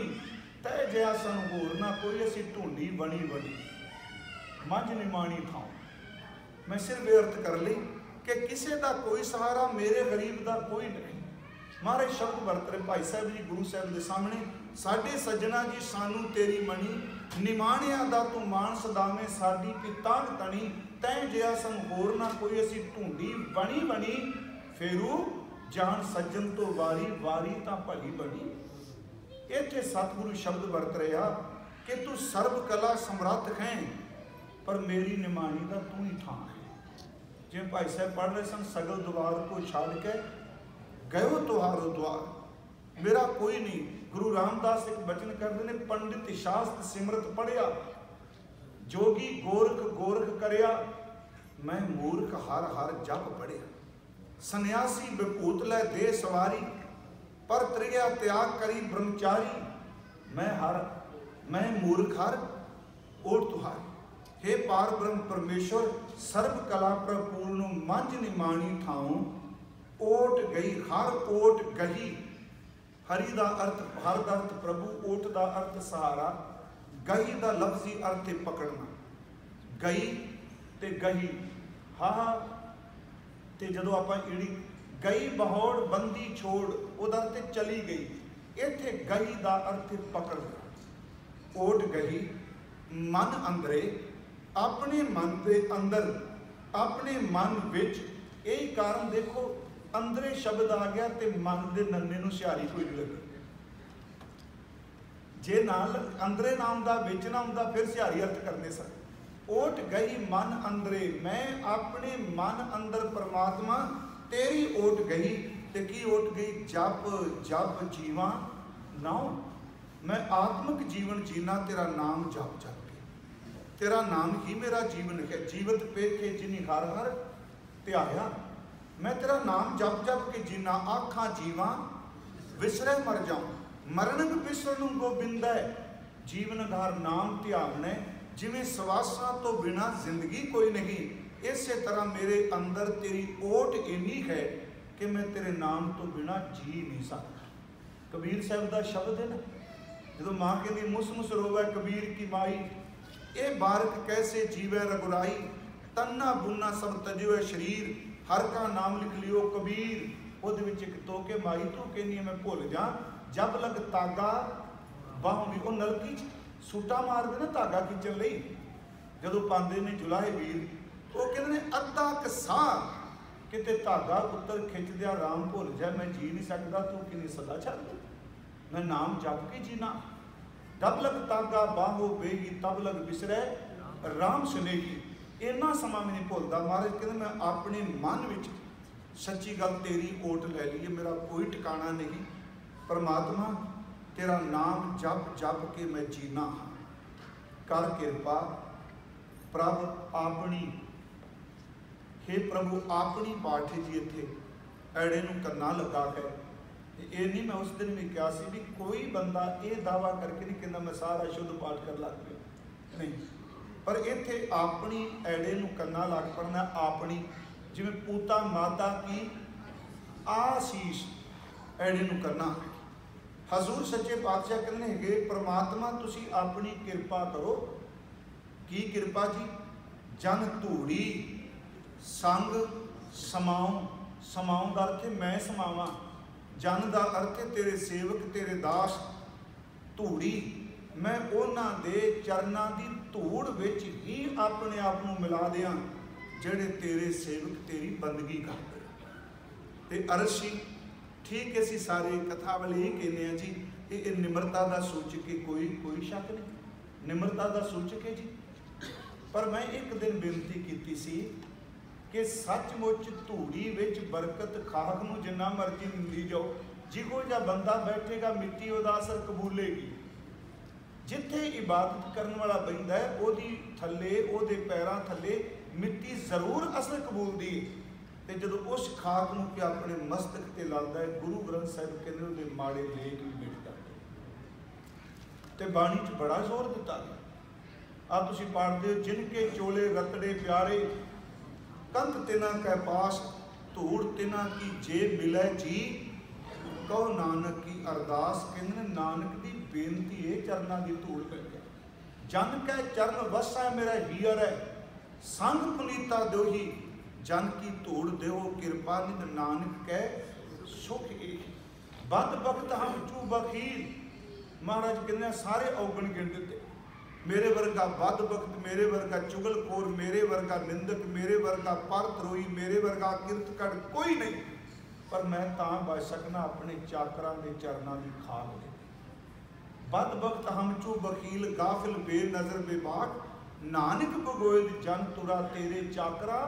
तै जिया सन होर ना कोई असी ढूंढी बनी बनी, मंझ निमाणी थाओ। मैं सिर्फ अर्थ कर ली कि किसी का कोई सहारा मेरे गरीब का कोई नहीं। महाराज शब्द वरत रहे भाई साहब जी गुरु साहब के सामने, साडे सजना जी सानू तेरी मणी, निमाणिया दा तू मान सदावे साडी पितांग तणी। तैं जिया सन होर ना कोई असी ढूंढी बनी बनी, फेरू जान सज्जन तो वारी, वारी तां भली बनी। इत्थे सतगुरु शब्द वरत रहा कि तू सर्व कला समर्थ है, पर मेरी निमाणी दा तू ही थां है। जिवें भाई साहब पढ़ रहे सन, सगल द्वार को छाड़ के गयो तुहारो द्वार, मेरा कोई नहीं। गुरु रामदास एक वचन करते हैं, पंडित शास्त्र सिमरत पढ़िया, जोगी गोरख गोरख करया, मैं मूर्ख हर हर जप पढ़िया। सन्यासी विभूत लै दे सवारी, पर त्रिया त्याग करी ब्रह्मचारी, मैं मूर्ख हर ओट तुहारी। हे पार ब्रह्म परमेश्वर सर्व कला प्रपूर्ण, मंझ निमाणी थाऊं ओट गई हर ओट गही। हरि का अर्थ हर का अर्थ प्रभु, ओट का अर्थ सहारा, गही का लफ्जी अर्थ है पकड़ना। गई ते गही हा ते जदों आपां इड़ी गई बहौड़ बंदी छोड़, उहदा अर्थ चली गई। इत्थे गही का अर्थ पकड़ना। ओट गही मन अंदरे, अपने मन के अंदर, अपने मन विच। यही कारण देखो अंदरे शब्द आ गया तो मन के नन्ने नूं सिहारी कोई नहीं लगी। जे नाल अंदरे नाम का विच ना हुंदा फिर सिहारी अर्थ करने सन। ओट गई मन अंदरे, मैं अपने मन अंदर परमात्मा तेरी ओट गई। ते की ओट गई? जप जप जीवा नाउ, मैं आत्मिक जीवन जीना तेरा नाम जप जप के। तेरा नाम ही मेरा जीवन है। जीवत पेखे जिनी हर हर ध्याया, मैं तेरा नाम जप जप के जीना। आखा जीवा विसरे मर जाऊं, मरण विसरनु गोबिंदा है। जीवन घर नाम ध्यावने, जिवें सवासां तो बिना जिंदगी कोई नहीं। इस तरह मेरे अंदर तेरी ओट इन्नी है कि मैं तेरे नाम तो बिना जी नहीं सकता। कबीर साहब का शब्द है ना, जो माँ कहती मुस मुस रोवे कबीर की माई, ये बारक कैसे जीवे रघुराई। तन्ना बुन्ना सब तजो शरीर, हर का नाम लिख लियो कबीर। उहदे विच एक तो के माई तू कहनी मैं भुल जा, जब लग तागा बाहों भी। वो नलकी सूटा मारते ना धागा खिंचन लई, जदों पांदे ने जुलाहे वीर, वो कहते हैं अद्धा कसा किते धागा पुत्र खिंच दिया राम भुल जाए, मैं जी नहीं सकता तू कि सदा छड़ दे, मैं नाम जप के जीना। जब लग तागा बाहो बेगी, तब लग बिसरे राम सुनेगी। इन्ना समा मैं नहीं भुलता। महाराज कहते मैं अपने मन विच सच्ची गल तेरी ओट लै ली, मेरा कोई ठिकाना नहीं। परमात्मा तेरा नाम जप जप के मैं जीना हाँ। कर किरपा प्रभ अपनी, हे प्रभु अपनी पाठ जी। इत्थे ऐड़े नूं कन्ना लगा के ये नहीं, मैं उस दिन भी कहा सी भी कोई बंदा ये दावा करके नहीं कहना मैं सारा शुद्ध पाठ कर लग गया, नहीं। पर इत्थे अपनी ऐड़े नूं कन्ना लग पड़ना। अपनी जिवें पूता माता की आशीष, ऐड़े नूं कन्ना। हजूर सच्चे पातशाह कहने है परमात्मा तुसी अपनी किरपा करो। की किरपा जी? जन धूड़ी संग समाओ। समाओ का अर्थ मैं समावा, जन का अर्थ तेरे सेवक तेरे दास। धूड़ी मैं उन्हां दे चरनां दी ਧੂੜ ਵਿੱਚ ਹੀ ਆਪਣੇ ਆਪ ਨੂੰ ਮਿਲਾ ਦਿਆਂ ਜਿਹੜੇ ਤੇਰੇ ਸੇਵਕ ਤੇਰੀ ਬੰਦਗੀ ਕਰਦੇ। ਤੇ ਅਰਸ਼ੀ ਠੀਕ ਅਸੀਂ ਸਾਰੇ ਕਥਾ ਵਾਲੇ ਹੀ ਕਹਿੰਦੇ ਹਾਂ ਜੀ, ਇਹ ਨਿਮਰਤਾ ਦਾ ਸੂਚਕ ਹੈ, ਕੋਈ ਸ਼ੱਕ ਨਹੀਂ, ਨਿਮਰਤਾ ਦਾ ਸੂਚਕ ਹੈ ਜੀ। ਪਰ ਮੈਂ ਇੱਕ ਦਿਨ ਬੇਨਤੀ ਕੀਤੀ ਸੀ ਕਿ ਸੱਚਮੁੱਚ ਧੂੜੀ ਵਿੱਚ ਬਰਕਤ ਖਾਕ ਨੂੰ ਜਿੰਨਾ ਮਰਜ਼ੀ ਮਿਲੀ ਜਾਓ, ਜਿਹੋ ਜਿਹਾ ਬੰਦਾ ਬੈਠੇਗਾ ਮਿੱਟੀ ਉਹਦਾ ਅਸਰ ਕਬੂਲੇਗੀ। ਜਿੱਥੇ ਇਬਾਦਤ ਕਰਨ ਵਾਲਾ ਬੈਠਦਾ ਹੈ ਉਹਦੀ ਥੱਲੇ, ਉਹਦੇ ਪੈਰਾਂ ਥੱਲੇ ਮਿੱਟੀ ਜ਼ਰੂਰ ਅਸਰ ਕਬੂਲਦੀ ਹੈ। ਤੇ ਜਦੋਂ ਉਸ ਖਾਕ ਨੂੰ ਕਿ ਆਪਣੇ ਮਸਤਕ ਤੇ ਲਾਉਂਦਾ ਹੈ, ਗੁਰੂ ਗ੍ਰੰਥ ਸਾਹਿਬ ਕਹਿੰਦੇ ਉਹਦੇ ਮਾੜੇ ਲੇਖ ਵੀ ਮਿਟ ਜਾਂਦੇ। ਤੇ ਬਾਣੀ 'ਚ ਬੜਾ ਜ਼ੋਰ ਦਿੱਤਾ ਗਿਆ। ਆ ਤੁਸੀਂ ਪੜ੍ਹਦੇ ਹੋ, ਜਿਨ ਕੇ ਚੋਲੇ ਰਤੜੇ ਪਿਆਰੇ, ਕੰਧ ਤਿਨਾ ਕੈ ਪਾਸ, ਧੂੜ ਤਿਨਾ ਕੀ ਜੇ ਮਿਲੇ ਜੀ, ਕਹੋ ਨਾਨਕ ਕੀ ਅਰਦਾਸ। ਕਹਿੰਦੇ ਨੇ ਨਾਨਕ ਦੀ ਬੇਨਤੀ ਹੈ ਚਰਨਾਂ ਦੀ ਧੂੜ ਪੈ ਗਿਆ। ਜਨ ਕੈ ਚਰਨ ਵਸੈ ਮੇਰਾ ਹੀਅਰ ਹੈ, ਸੰਗ ਪੁਨੀਤਾ ਦੋਹੀ, ਜਨ ਕੀ ਧੂੜ ਦਿਓ ਕਿਰਪਾ ਨਿਤ ਨਾਨਕ ਕੈ ਸੁਖ ਏ। ਬਦ ਬਖਤ ਹਮ ਚੂ ਬਖੀਰ, ਮਹਾਰਾਜ ਕਹਿੰਦੇ ਸਾਰੇ ਔਗਣ ਗਿਣ ਦਿੱਤੇ। ਮੇਰੇ ਵਰਗਾ ਬਦ ਬਖਤ, ਮੇਰੇ ਵਰਗਾ ਚੁਗਲਖੋਰ, ਮੇਰੇ ਵਰਗਾ ਨਿੰਦਕ, ਮੇਰੇ ਵਰਗਾ ਪਰਧਰੋਹੀ, ਮੇਰੇ ਵਰਗਾ ਕਿਰਤਕੜ ਕੋਈ ਨਹੀਂ। ਪਰ ਮੈਂ ਤਾਂ ਬਚ ਸਕਣਾ ਆਪਣੇ ਚਾਕਰਾਂ ਦੇ ਚਰਨਾਂ ਦੀ ਖਾਕ ਦੇ। ਬਦ ਬਖਤ ਹਮ ਚੂ ਬਖੀਲ, ਗਾਫਿਲ ਬੇਨਜ਼ਰ ਬੇਬਾਕ, ਨਾਨਕ ਬਗੋਇਦ ਜਨ ਤੁਰਾ ਤੇਰੇ ਚਾਕਰਾ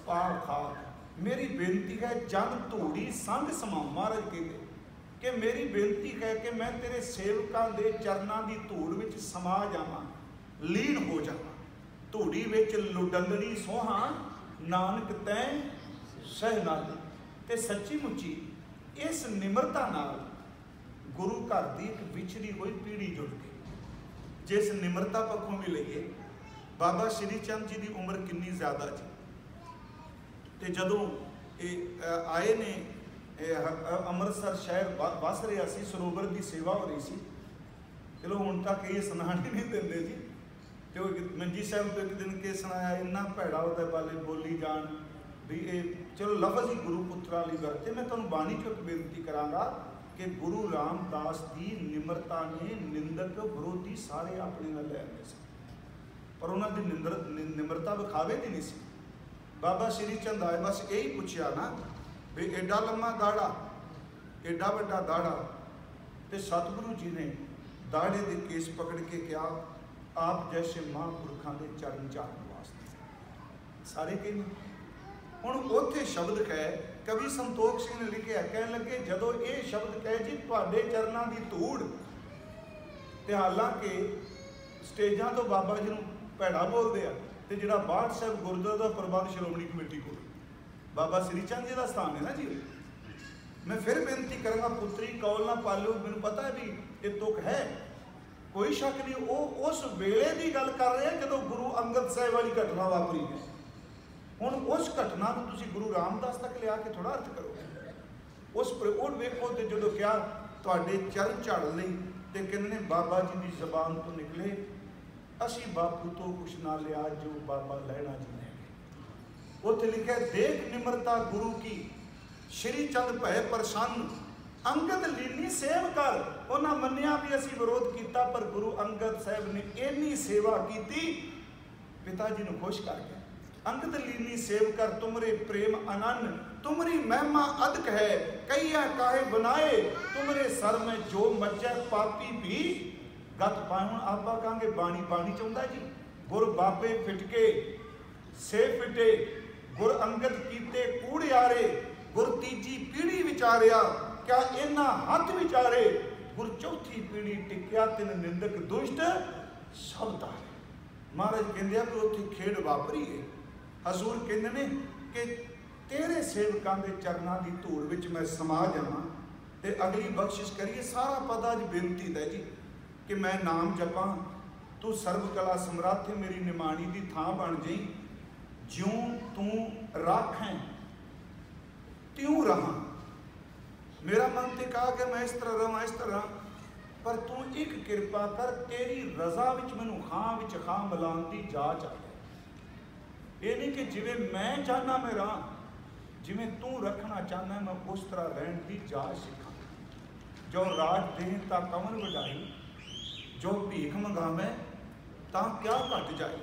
ਪਾ ਖਾਕ। ਮੇਰੀ ਬੇਨਤੀ ਹੈ ਜਨ ਧੂੜੀ ਸੰਗ ਸਮਾਉ। ਮਹਾਰਾਜ ਕਹਿੰਦੇ ਕਿ ਮੇਰੀ ਬੇਨਤੀ ਹੈ ਕਿ ਮੈਂ ਤੇਰੇ ਸੇਵਕਾਂ ਦੇ ਚਰਨਾਂ ਦੀ ਧੂੜ ਵਿੱਚ ਸਮਾ ਜਾਵਾਂ, ਲੀਨ ਹੋ ਜਾਵਾਂ। ਧੂੜੀ ਵਿੱਚ ਲੁਡੰਦੜੀ ਸੋਹਾਂ, ਨਾਨਕ ਤੈਂ ਸਹਿ ਨਾਲੀ। ਤੇ ਸੱਚੀ ਮੁੱਚੀ ਇਸ ਨਿਮਰਤਾ ਨਾਲ ਗੁਰੂ ਘਰ ਦੀ ਇੱਕ ਵਿਛੜੀ ਹੋਈ ਪੀੜ੍ਹੀ ਜੁੜ ਗਈ। ਜਿਸ ਨਿਮਰਤਾ ਪੱਖੋਂ ਵੀ ਲਈਏ, ਬਾਬਾ ਸ਼੍ਰੀ ਚੰਦ ਜੀ ਦੀ ਉਮਰ ਕਿੰਨੀ ਜ਼ਿਆਦਾ ਜੀ। ਤੇ ਜਦੋਂ ਇਹ ਆਏ ਨੇ ਅੰਮ੍ਰਿਤਸਰ ਸ਼ਹਿਰ ਵਸ ਰਿਹਾ ਸੀ, ਸਰੋਵਰ ਦੀ ਸੇਵਾ ਹੋ ਰਹੀ ਸੀ। ਚਲੋ ਹੁਣ ਤੱਕ ਇਹ ਸੁਨਾਣ ਹੀ ਨਹੀਂ ਦਿੰਦੇ ਜੀ। ਤੇ ਉਹ ਮੰਜੀ ਸਾਹਿਬ ਤੋਂ ਇੱਕ ਦਿਨ ਕੇ ਸੁਣਾਇਆ, ਇੰਨਾ ਭੈੜਾ ਉਹਦੇ ਬਾਰੇ ਬੋਲੀ ਜਾਣ ਵੀ ਇਹ ਚਲੋ ਲਫ਼ਜ਼ ਹੀ ਗੁਰੂ ਪੁੱਤਰਾਂ ਲਈ ਵਰਤੇ। ਮੈਂ ਤੁਹਾਨੂੰ ਬਾਣੀ ਚੋਂ ਬੇਨਤੀ ਕਰਾਂਗਾ ਕਿ ਗੁਰੂ ਰਾਮਦਾਸ ਦੀ ਨਿਮਰਤਾ ਨੇ ਨਿੰਦਕ ਵਿਰੋਧੀ ਸਾਰੇ ਆਪਣੇ ਨਾਲ ਲੈ ਆਏ ਸਨ, ਪਰ ਉਹਨਾਂ ਦੀ ਨਿਮਰਤਾ ਵਿਖਾਵੇ ਦੀ ਨਹੀਂ ਸੀ। ਬਾਬਾ ਸ਼੍ਰੀ ਚੰਦ ਆਏ, ਬਸ ਇਹੀ ਪੁੱਛਿਆ ਨਾ ਵੀ ਐਡਾ ਲੰਮਾ ਦਾੜਾ, ਐਡਾ ਵੱਡਾ ਦਾੜਾ। ਤੇ ਸਤਿਗੁਰੂ ਜੀ ਨੇ ਦਾੜੇ ਦੇ ਕੇਸ ਪਕੜ ਕੇ ਕਿਹਾ, ਆਪ ਜੈਸੇ ਮਹਾਂਪੁਰਖਾਂ ਦੇ ਚਰਨ ਝਾੜਨ ਵਾਸਤੇ। ਸਾਰੇ ਕਹਿੰਦੇ। ਹੁਣ ਉੱਥੇ ਸ਼ਬਦ ਕਹੇ, ਕਵੀ ਸੰਤੋਖ ਸਿੰਘ ਨੇ ਲਿਖਿਆ, ਕਹਿਣ ਲੱਗੇ ਜਦੋਂ ਇਹ ਸ਼ਬਦ ਕਹੇ ਜੀ ਤੁਹਾਡੇ ਚਰਨਾਂ ਦੀ ਧੂੜ, ਤੇ ਹਾਲਾਂਕਿ ਸਟੇਜਾਂ ਤੋਂ ਬਾਬਾ ਜੀ ਨੂੰ ਭੈੜਾ ਬੋਲਦੇ ਆ, ਤੇ ਜਿਹੜਾ ਬਾਠ ਸਾਹਿਬ ਗੁਰਦੁਆਰਾ ਦਾ ਪ੍ਰਬੰਧ ਸ਼੍ਰੋਮਣੀ ਕਮੇਟੀ ਕੋਲ ਬਾਬਾ ਸ਼੍ਰੀ ਚੰਦ ਜੀ ਦਾ ਸਥਾਨ ਹੈ ਨਾ ਜੀ। ਮੈਂ ਫਿਰ ਬੇਨਤੀ ਕਰਾਂਗਾ, ਪੁੱਤਰੀ ਕੌਲ ਨਾ ਪਾਲਿਓ। ਮੈਨੂੰ ਪਤਾ ਹੈ ਵੀ ਇਹ ਦੁੱਖ ਹੈ, ਕੋਈ ਸ਼ੱਕ ਨਹੀਂ। ਉਹ ਉਸ ਵੇਲੇ ਦੀ ਗੱਲ ਕਰ ਰਹੇ ਜਦੋਂ ਗੁਰੂ ਅੰਗਦ ਸਾਹਿਬ ਵਾਲੀ ਘਟਨਾ ਵਾਪਰੀ ਹੈ। ਹੁਣ ਉਸ ਘਟਨਾ ਨੂੰ ਤੁਸੀਂ ਗੁਰੂ ਰਾਮਦਾਸ ਤੱਕ ਲਿਆ ਕੇ ਥੋੜਾ ਅਰਥ ਕਰੋਗੇ। ਉਸ ਉਹ ਵੇਖੋ ਤੇ ਜਦੋਂ ਕਿਹਾ ਤੁਹਾਡੇ ਚਰਨ ਝਾੜਨ ਲਈ, ਤੇ ਕਹਿੰਦੇ ਨੇ ਬਾਬਾ ਜੀ ਦੀ ਜ਼ਬਾਨ ਤੋਂ ਨਿਕਲੇ, ਅਸੀਂ ਬਾਪੂ ਤੋਂ ਕੁਛ ਨਾ ਲਿਆ ਜੋ ਬਾਬਾ ਲੈਣਾ ਜੀ ਨੇ। ਉੱਥੇ ਲਿਖਿਆ, ਦੇਖ ਨਿਮਰਤਾ ਗੁਰੂ ਕੀ, ਸ਼੍ਰੀ ਚੰਦ ਭੈ ਪ੍ਰਸੰਨ, ਅੰਗਦ ਲੀਨੀ ਸੇਵ ਕਰ। ਉਹਨਾਂ ਮੰਨਿਆ ਵੀ ਅਸੀਂ ਵਿਰੋਧ ਕੀਤਾ, ਪਰ ਗੁਰੂ ਅੰਗਦ ਸਾਹਿਬ ਨੇ ਇੰਨੀ ਸੇਵਾ ਕੀਤੀ, ਪਿਤਾ ਜੀ ਨੂੰ ਖੁਸ਼ ਕਰ ਗਿਆ। ਅੰਗਦ ਲੀਨੀ ਸੇਵ ਕਰ, ਤੁਮਰੇ ਪ੍ਰੇਮ ਅਨੰਨ, ਤੁਮਰੀ ਮਹਿਮਾ ਅਦਕ ਹੈ, ਕਈਆ ਕਾਹੇ ਬਨਾਏ, ਤੁਮਰੇ ਸਰ ਮੈਂ ਜੋ ਮੱਚੈ ਪਾਪੀ ਵੀ ਗੱਤ ਪਾਏ। ਹੁਣ ਆਪਾਂ ਕਹਾਂਗੇ ਬਾਣੀ ਚਾਹੁੰਦਾ ਜੀ, ਗੁਰ ਬਾਬੇ ਫਿਟਕੇ ਸੇ ਫਿਟੇ, ਗੁਰ ਅੰਗਦ ਕੀਤੇ ਕੂੜਿਆਰੇ, ਗੁਰ ਤੀਜੀ ਪੀੜ੍ਹੀ ਵਿਚਾਰਿਆ, ਕਿਆ ਇਹਨਾਂ ਹੱਥ ਵਿਚਾਰੇ, ਗੁਰ ਚੌਥੀ ਪੀੜ੍ਹੀ ਟਿਕਿਆ, ਤਿਨ ਨਿੰਦਕ ਦੁਸ਼ਟ ਸਭ ਤਾਰੇ। ਮਹਾਰਾਜ ਕਹਿੰਦੇ ਆ ਕਿ ਉੱਥੇ ਖੇਡ ਵਾਪਰੀ ਹੈ। ਹਜ਼ੂਰ ਕਹਿੰਦੇ ਨੇ ਕਿ ਤੇਰੇ ਸੇਵਕਾਂ ਦੇ ਚਰਨਾਂ ਦੀ ਧੂੜ ਵਿੱਚ ਮੈਂ ਸਮਾ ਜਾਵਾਂ ਤੇ ਅਗਲੀ ਬਖਸ਼ਿਸ਼ ਕਰੀਏ। ਸਾਰਾ ਪਦ ਅੱਜ ਬੇਨਤੀ ਦਾ ਜੀ ਕਿ ਮੈਂ ਨਾਮ ਜਪਾਂ, ਤੂੰ ਸਰਬ ਕਲਾ ਸਮਰੱਥ, ਮੇਰੀ ਨਿਮਾਣੀ ਦੀ ਥਾਂ ਬਣ ਜਾਈ। ਜਿਉਂ ਤੂੰ ਰਾਖੈਂ ਤਿਉਂ ਰਹਾਂ। ਮੇਰਾ ਮਨ ਤੇ ਕਹਾ ਕਿ ਮੈਂ ਇਸ ਤਰ੍ਹਾਂ ਰਹਾਂ, ਇਸ ਤਰ੍ਹਾਂ, ਪਰ ਤੂੰ ਇੱਕ ਕਿਰਪਾ ਕਰ, ਤੇਰੀ ਰਜ਼ਾ ਵਿੱਚ ਮੈਨੂੰ ਖਾਂ ਵਿੱਚ ਖਾਂ ਮਿਲਾਉਣ ਦੀ ਜਾਚ ਆ। ਇਹ ਨਹੀਂ ਕਿ ਜਿਵੇਂ ਮੈਂ ਚਾਹੁੰਦਾ ਮੈਂ ਰਹਾਂ, ਜਿਵੇਂ ਤੂੰ ਰੱਖਣਾ ਚਾਹੁੰਦਾ ਮੈਂ ਉਸ ਤਰ੍ਹਾਂ ਰਹਿਣ ਦੀ ਜਾਚ ਸਿੱਖਾਂ। ਜੋ ਰਾਜ ਦੇਹ ਤਾਂ ਕਵਨ ਵਡਾਈ, ਜੋ ਭੀਖ ਮੰਗਾਵੇਂ तां क्या घट जाए।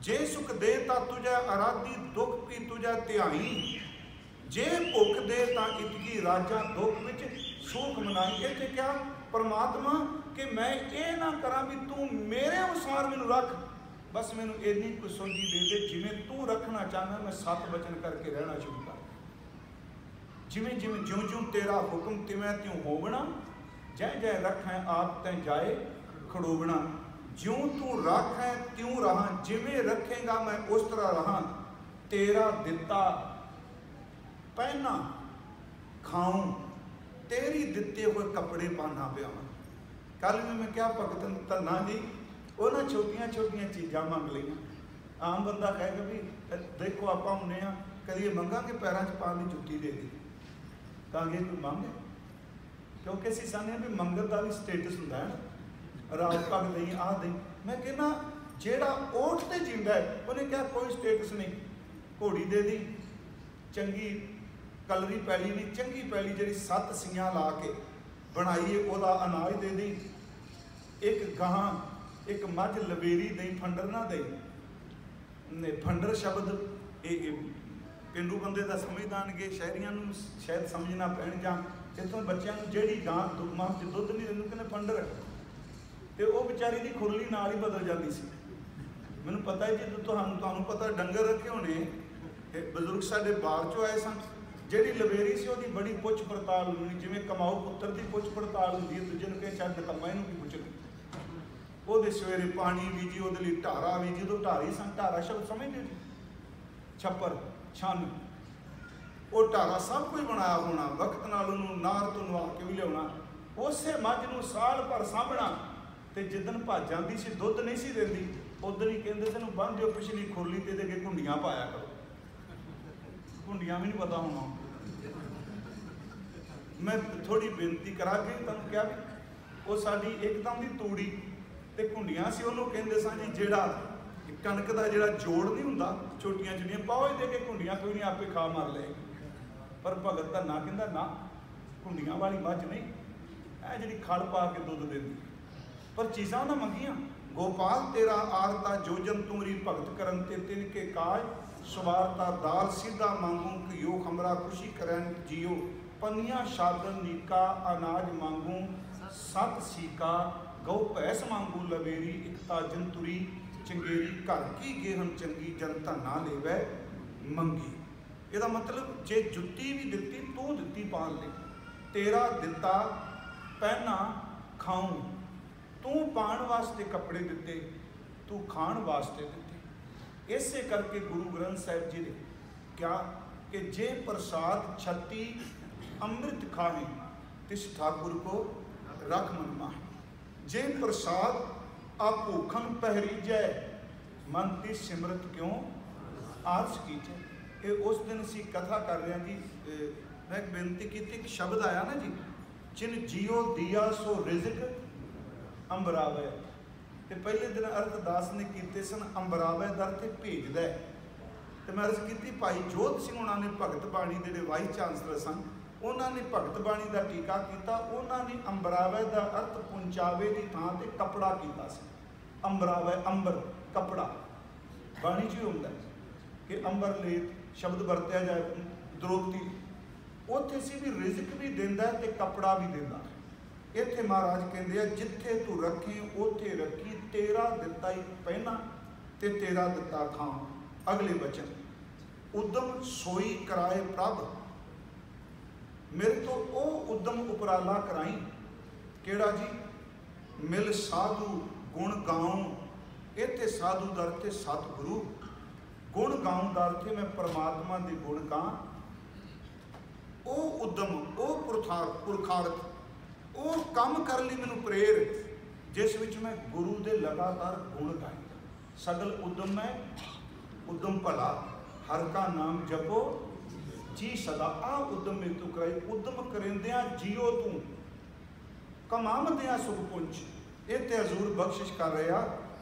जे सुख दे तां तुझै आराधी, दुख भी तुझै ध्याई। जे भुख दे तां इतकी राजा, दुख विच सुख मनाई। इत्थे क्या परमात्मा कि मैं ये ना करा भी तू मेरे अनुसार मैनू रख, बस मैनू इन्नी कुछ सोझी दे दे जिवें तू रखना चाहना। मैं सत वचन करके रहना शुरू कर, जिवें जिवें ज्यों ज्यों तेरा हुक्म तिवें त्यों होवना। जै जै रखै आप तैं जाए खड़ोवना। ज्यों तू रखै त्यों रहा, जिवें रखेगा मैं उस तरह रहा। तेरा दिता पहना खाऊं, तेरी दिते हुए कपड़े पाना पियावां। कल भी मैं क्या भगत धन्ना जी उन्हें छोटिया छोटिया चीज़ां मंग लिया। आम बंदा कहेगा भी देखो आप आने कभी मंगांगे पैरों च पाने की जुत्ती दे दी, कहेंगे कोई मंग है, क्योंकि असीं चाहते भी मंगत का भी स्टेटस होंदा है ना, राज पग दई आ दई। मैं कहना जेड़ा ओठ ते जींदा है उन्हें क्या कोई स्टेटस नहीं, घोड़ी दे दी, चंगी कलरी पैली नहीं, चंगी पैली जी 7 सियां ला के बनाई है वह अनाज दे दी। एक गां एक मझ लवेरी दई, फंडर ना दई। फंडर शब्द पेंडू बंदे का समझदानगे, शहरियां शायद समझना पैण, जां इतों बच्चों जी गां मां च दुध नहीं देंदी कहने फंडर, तो वह बेचारी की खुरली नाल ही बदल जाती सी। मैनूं पता है जो तुहानूं पता डंगर रखे होने बजुर्ग साडे बाहर चों आए सन, जिहड़ी लवेरी सी उहदी बड़ी पुछ पड़ताल होनी, जिवें कमाऊ पुत्र की पुछ पड़ताल होंदी है, दूजे नूं कहे छड्ड निकम्मा इहनूं की पुछना। ਉਹਦੇ सवेरे पानी बीजी, वो लिए ढारा बीजी, तो ढारी सन, ढारा शब्द समझते जी, छप्पर छन, वो ढारा सब कुछ बनाया होना, वक्त नाल उहनूं नार तो नवा के भी लिया, उस मझ नूं साल भर सामभना। तो जिदन भज जाती सी दुध नहीं सी देंदी, उदन ही कहते तेनों बन दिओ पिछली खुरली ते दे के घुंडियां पाया करो। घुंडियां भी नहीं पता होना। मैं थोड़ी बेनती करा के तुहानूं क्या भी वो साडी एकदम की तूड़ी ते घुंडियां सी, उहनूं कहंदे सन जी जिहड़ा कणक का जिहड़ा जोड़ नहीं हुंदा, छोटियां छोटियां पाओ दे के घुंडियां कोई नहीं आपे खा मार ले। पर भगत धन्ना कहंदा ना, घुंडियां वाली मझ नहीं, ऐ जिहड़ी खड़ पा के दुध देंदी। पर चीज़ां उन्हें मंगियां, गोपाल तेरा आरता जोजन तुमरी भगत करन ते तिन के काज सवारता। दाल सीधा मांगू घियो हमरा खुशी करन जियो। पनिया शादन नीका अनाज मांगू 7 सीका। गौ भैंस मांगू लवेरी इकता जंतुरी चंगेरी। घर की गेहन चंगी जन धन्ना लेवै मंगी। ਇਹਦਾ मतलब जे जुत्ती भी दिती तू दिती पान ले, तेरा दिता पहना खाऊं, तू पाण वास्ते कपड़े दिते, तू खाण वास्ते दिते। इसे करके गुरु ग्रंथ साहिब जी ने क्या कि जे प्रसाद छत्ती अमृत खाए तिस ठाकुर को रख मन माहे। जे प्रसाद आप भूखन पहरी जय मन ती सिमरत क्यों आरस कीजे। ये उस दिन असी कथा कर रहे हैं जी। मैं एक बेनती की थी, एक शब्द आया ना जी, जिन जियो दिया सो रिजक अंबरावे। तो पहले दिन अरदास ने किए सन अंबरावे दर ते भेजदा है। तो मैं अर्ज की भाई जोत सिंह उन्होंने भगत बाणी के वाइस चांसलर सन, उन्होंने भगत बाणी का टीका किया। उन्होंने अंबरावे का अर्थ पहुँचावे की थां ते कपड़ा किया। अंबरावे अंबर कपड़ा बाणी च होंदा कि अंबर लेत शब्द वरत्या जाए। द्रौपदी उत्थे सी भी रिजक भी देंदा ते कपड़ा भी देंदा। इत्थे महाराज कहते हैं जिथे तू रखे उथे रखी, तेरा दिता ही पहना ते तेरा दिता खां। अगले वचन उद्यम सोई कराए प्रभ, मेरे तो ओ उद्यम उपराला कराई। केड़ा जी? मिल साधु गुण गाऊं। इत्थे साधु दर ते सतगुरु, गुण गाऊं दर ते मैं परमात्मा दे गुण गां। ओ उद्यम ओ पुरखारथ ਉਹ ਕੰਮ ਕਰਨ ਲਈ ਮੈਨੂੰ ਪ੍ਰੇਰ, ਜਿਸ ਵਿੱਚ ਮੈਂ ਗੁਰੂ ਦੇ ਲਗਾਤਾਰ ਗੁਣ ਗਾਇਆ। ਸਗਲ ਉਦਮ ਮੈਂ ਉਦਮ ਭਲਾ, ਹਰ ਕਾ ਨਾਮ ਜਪੋ ਜੀ ਸਦਾ। ਆ ਉਦਮ ਮੇਰੇ ਤੋਂ ਕਰਾਈ। ਉਦਮ ਕਰਿੰਦਿਆਂ ਜੀਓ ਤੂੰ, ਕਮਾਵਦਿਆਂ ਸੁਖ ਪੁੰਚ। ਇਹ ਤੇ ਹਜ਼ੂਰ ਬਖਸ਼ਿਸ਼ ਕਰ ਰਿਹਾ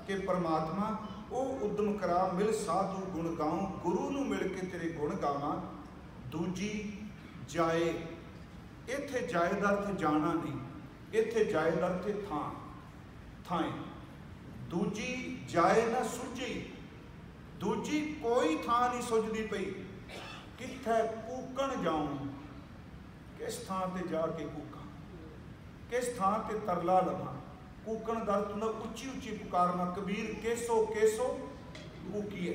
ਕਿ ਪਰਮਾਤਮਾ ਉਹ ਉਦਮ ਕਰਾ, ਮਿਲ ਸਾਧੂ ਗੁਣ ਗਾਉਂ, ਗੁਰੂ ਨੂੰ ਮਿਲ ਕੇ ਤੇਰੇ ਗੁਣ ਗਾਵਾਂ। ਦੂਜੀ ਜਾਏ, इत्थे जायदार थे जाना नहीं, इत्थे जायदार थे थां थाएं। दूजी जाए ना सुझी, दूजी कोई थां नहीं सुझदी पई, कित्थे कूकण जाऊं, किस थां ते जाके कूकां, किस थां ते तरला लवां। कूकण दा अर्थ हुंदा उच्ची उच्ची पुकारना, कबीर केसो केसो कूकीए,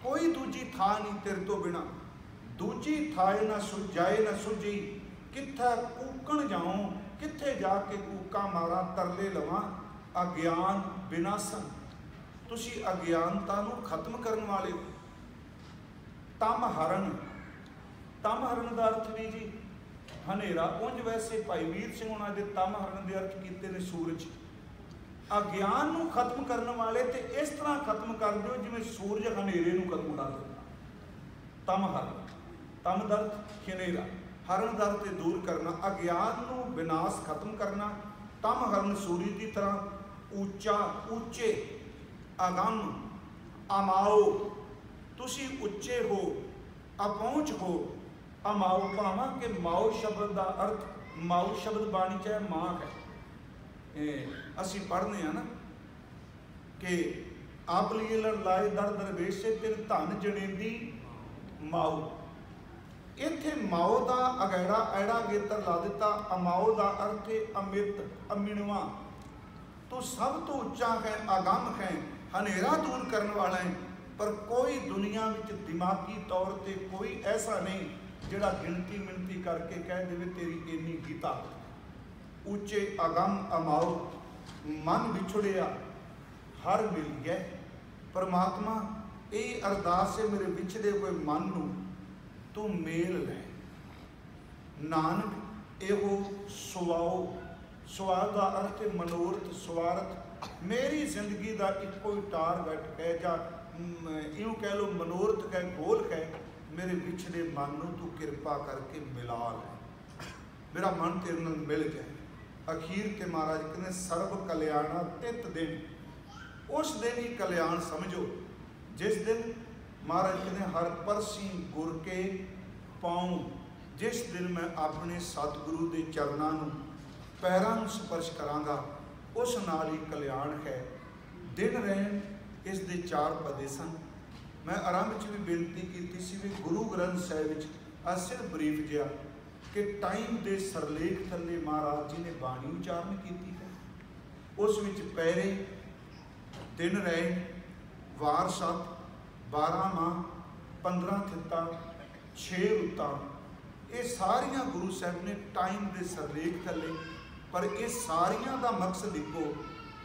कोई दूजी थां नहीं तेरे तो बिना। दूजी थाए ना जाए ना सुझी, कित्थे कूकण जाऊं, कित्थे जाके कूका मारा, तरले लवां। अज्ञान विनाशन, तुसी अज्ञानता नूं खत्म करन वाले हो। तम हरण, तम हरण का अर्थ भी जी हनेरा। उंज वैसे भाई वीर सिंह उन्होंने दे तम हरण के अर्थ किए ने सूरज। अज्ञान नूं खत्म करने वाले तो इस तरह खत्म कर दो जिवें सूरज हनेरे नूं खत्म कर देता। तम हरण, तम दर्द हनेरा, हरण दर्द ते दूर करना, अज्ञान नूं विनाश खत्म करना। तम हरण सूरज की तरह ऊंचा, ऊंचे, अगम, अमाओ, तुसी उच्चे हो, अपहुंच हो। अमाओ भावा कि माओ शब्द का अर्थ, माओ शब्द बाणी चाहे मां है। असी पढ़ने हैं ना कि आप लिए लाए दर दरवेश से तेरे धन जनेंदी माओ। इत्थे माओ का अगैड़ा ऐड़ा गेतर ला दिता। अमाओ का अर्थ है अमित, अमिनवा। तो सब तो उच्चा है, अगम है, हनेरा दूर करने वाला है। पर कोई दुनिया में दिमागी तौर पर कोई ऐसा नहीं जिहड़ा गिनती मिनती करके कह दे तेरी इन्नी की ताकत। ऊंचे अगम अमाओ, मन विछड़िया हर मिल गया। परमात्मा ये अरदास है, मेरे विछड़े हुए मन नूं तू मेल लै। नानक एहो सुवाओ, सुआ का अर्थ है मनोरथ, स्वार्थ। मेरी जिंदगी का इको ही टारगेट है, जा यूँ कह लो मनोरथ है, गोल है, मेरे विछड़े मन नूं तू किरपा करके मिला लै। मेरा मन तेरे नाल मिल जाए। अखीर के महाराज कहते सर्व कल्याणा तित दिन, उस दिन ही कल्याण समझो जिस दिन महाराज कहते हर परसी गुर के पाऊँ। जिस दिन मैं अपने सतगुरु के चरणों नूं पैरां नूं स्पर्श करांगा, उस नाल ही कल्याण है। दिन रहन इस दे 4 पदे सन। मैं आरंभ च भी बेनती की सी भी गुरु ग्रंथ साहिब विच सिर्फ ब्रीफ जिहा कि टाइम के सरलेख थले महाराज जी ने बाणी उचारण की है। उस विच पैरे, दिन रहे, वार सत, 12 माह, 15 थित्ता, 6 रुत्तां, ये सारियां गुरु साहब ने टाइम के सरलेख थले। पर ये सारियां दा मकसद इको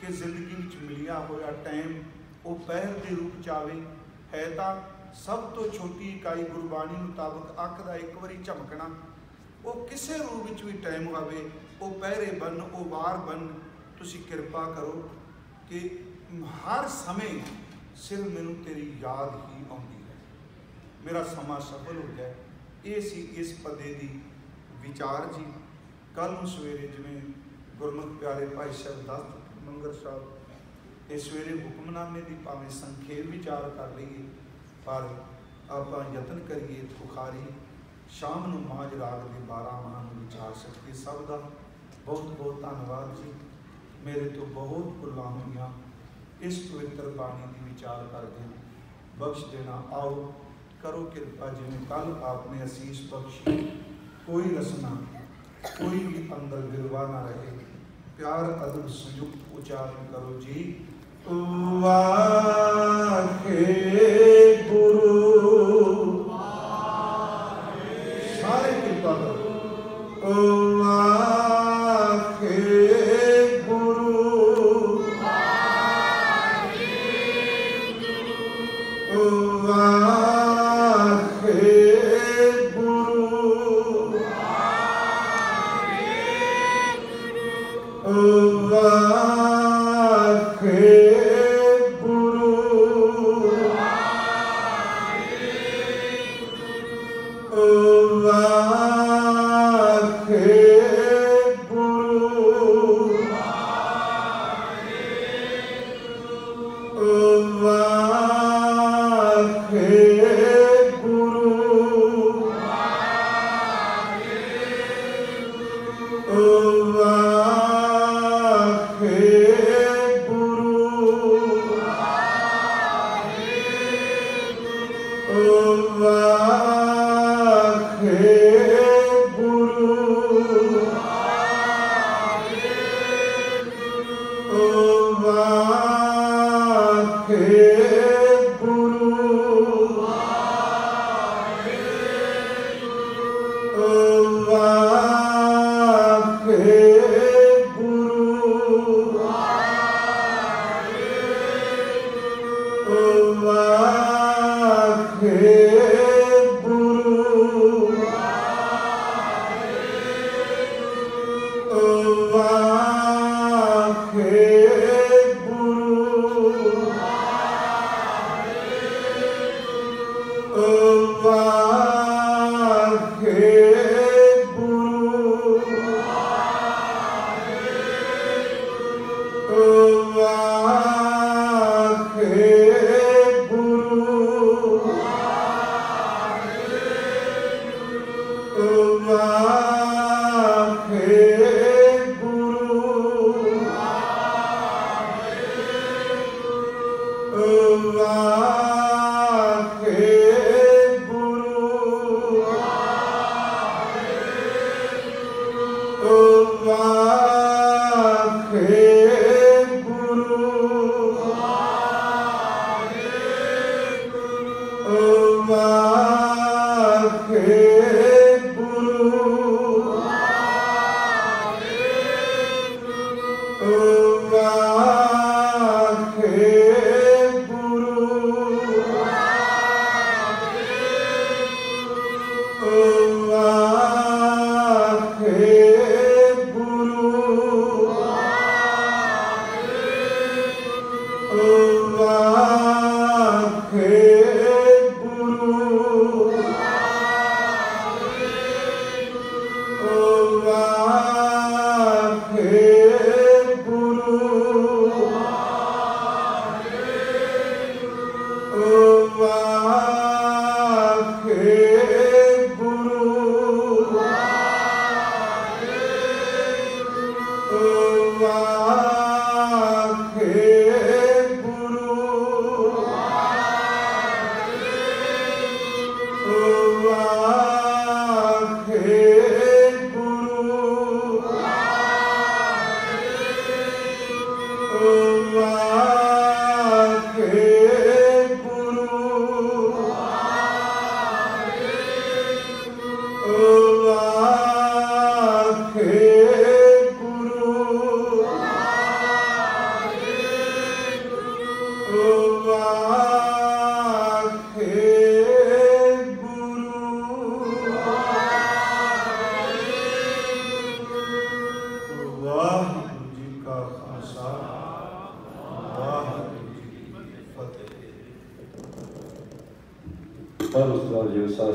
कि जिंदगी विच मिलिया होया टाइम वो पहर के रूप च आवे। है तो सब तो छोटी इकाई गुरबाणी मुताबक अख का एक बारी झमकना, वो किसी रूप में भी टाइम आवे, वो पहरे बन, वो वार बन। तुसी कृपा करो कि हर समय सिर्फ मैनू तेरी याद ही आती है, मेरा समा सफल हो जाए। ये सी इस पदे की विचार जी। कल सवेरे जिमें गुरमुख प्यारे भाई साहब दस मंगर साहब ये सवेरे हुक्मनामे की भावें संखेप विचार कर लीए, पर आप यतन करिए बुखारी शाम को माज राग के 12 माह विचार सकते। सब का बहुत बहुत धन्यवाद जी। मेरे तो बहुत भुलां हुई इस पवित्र बाणी की विचार करके बख्श देना। आओ करो कृपा, जिमें कल आपने असीस बख्शी, कोई रसना, कोई भी अंदर गिरवा ना रहे। प्यार अदब संयुक्त उच्चारण करो जी। वाहे गुरु, सारे कृपा करो। Wahe Guru, Vamos, Cláudio, só a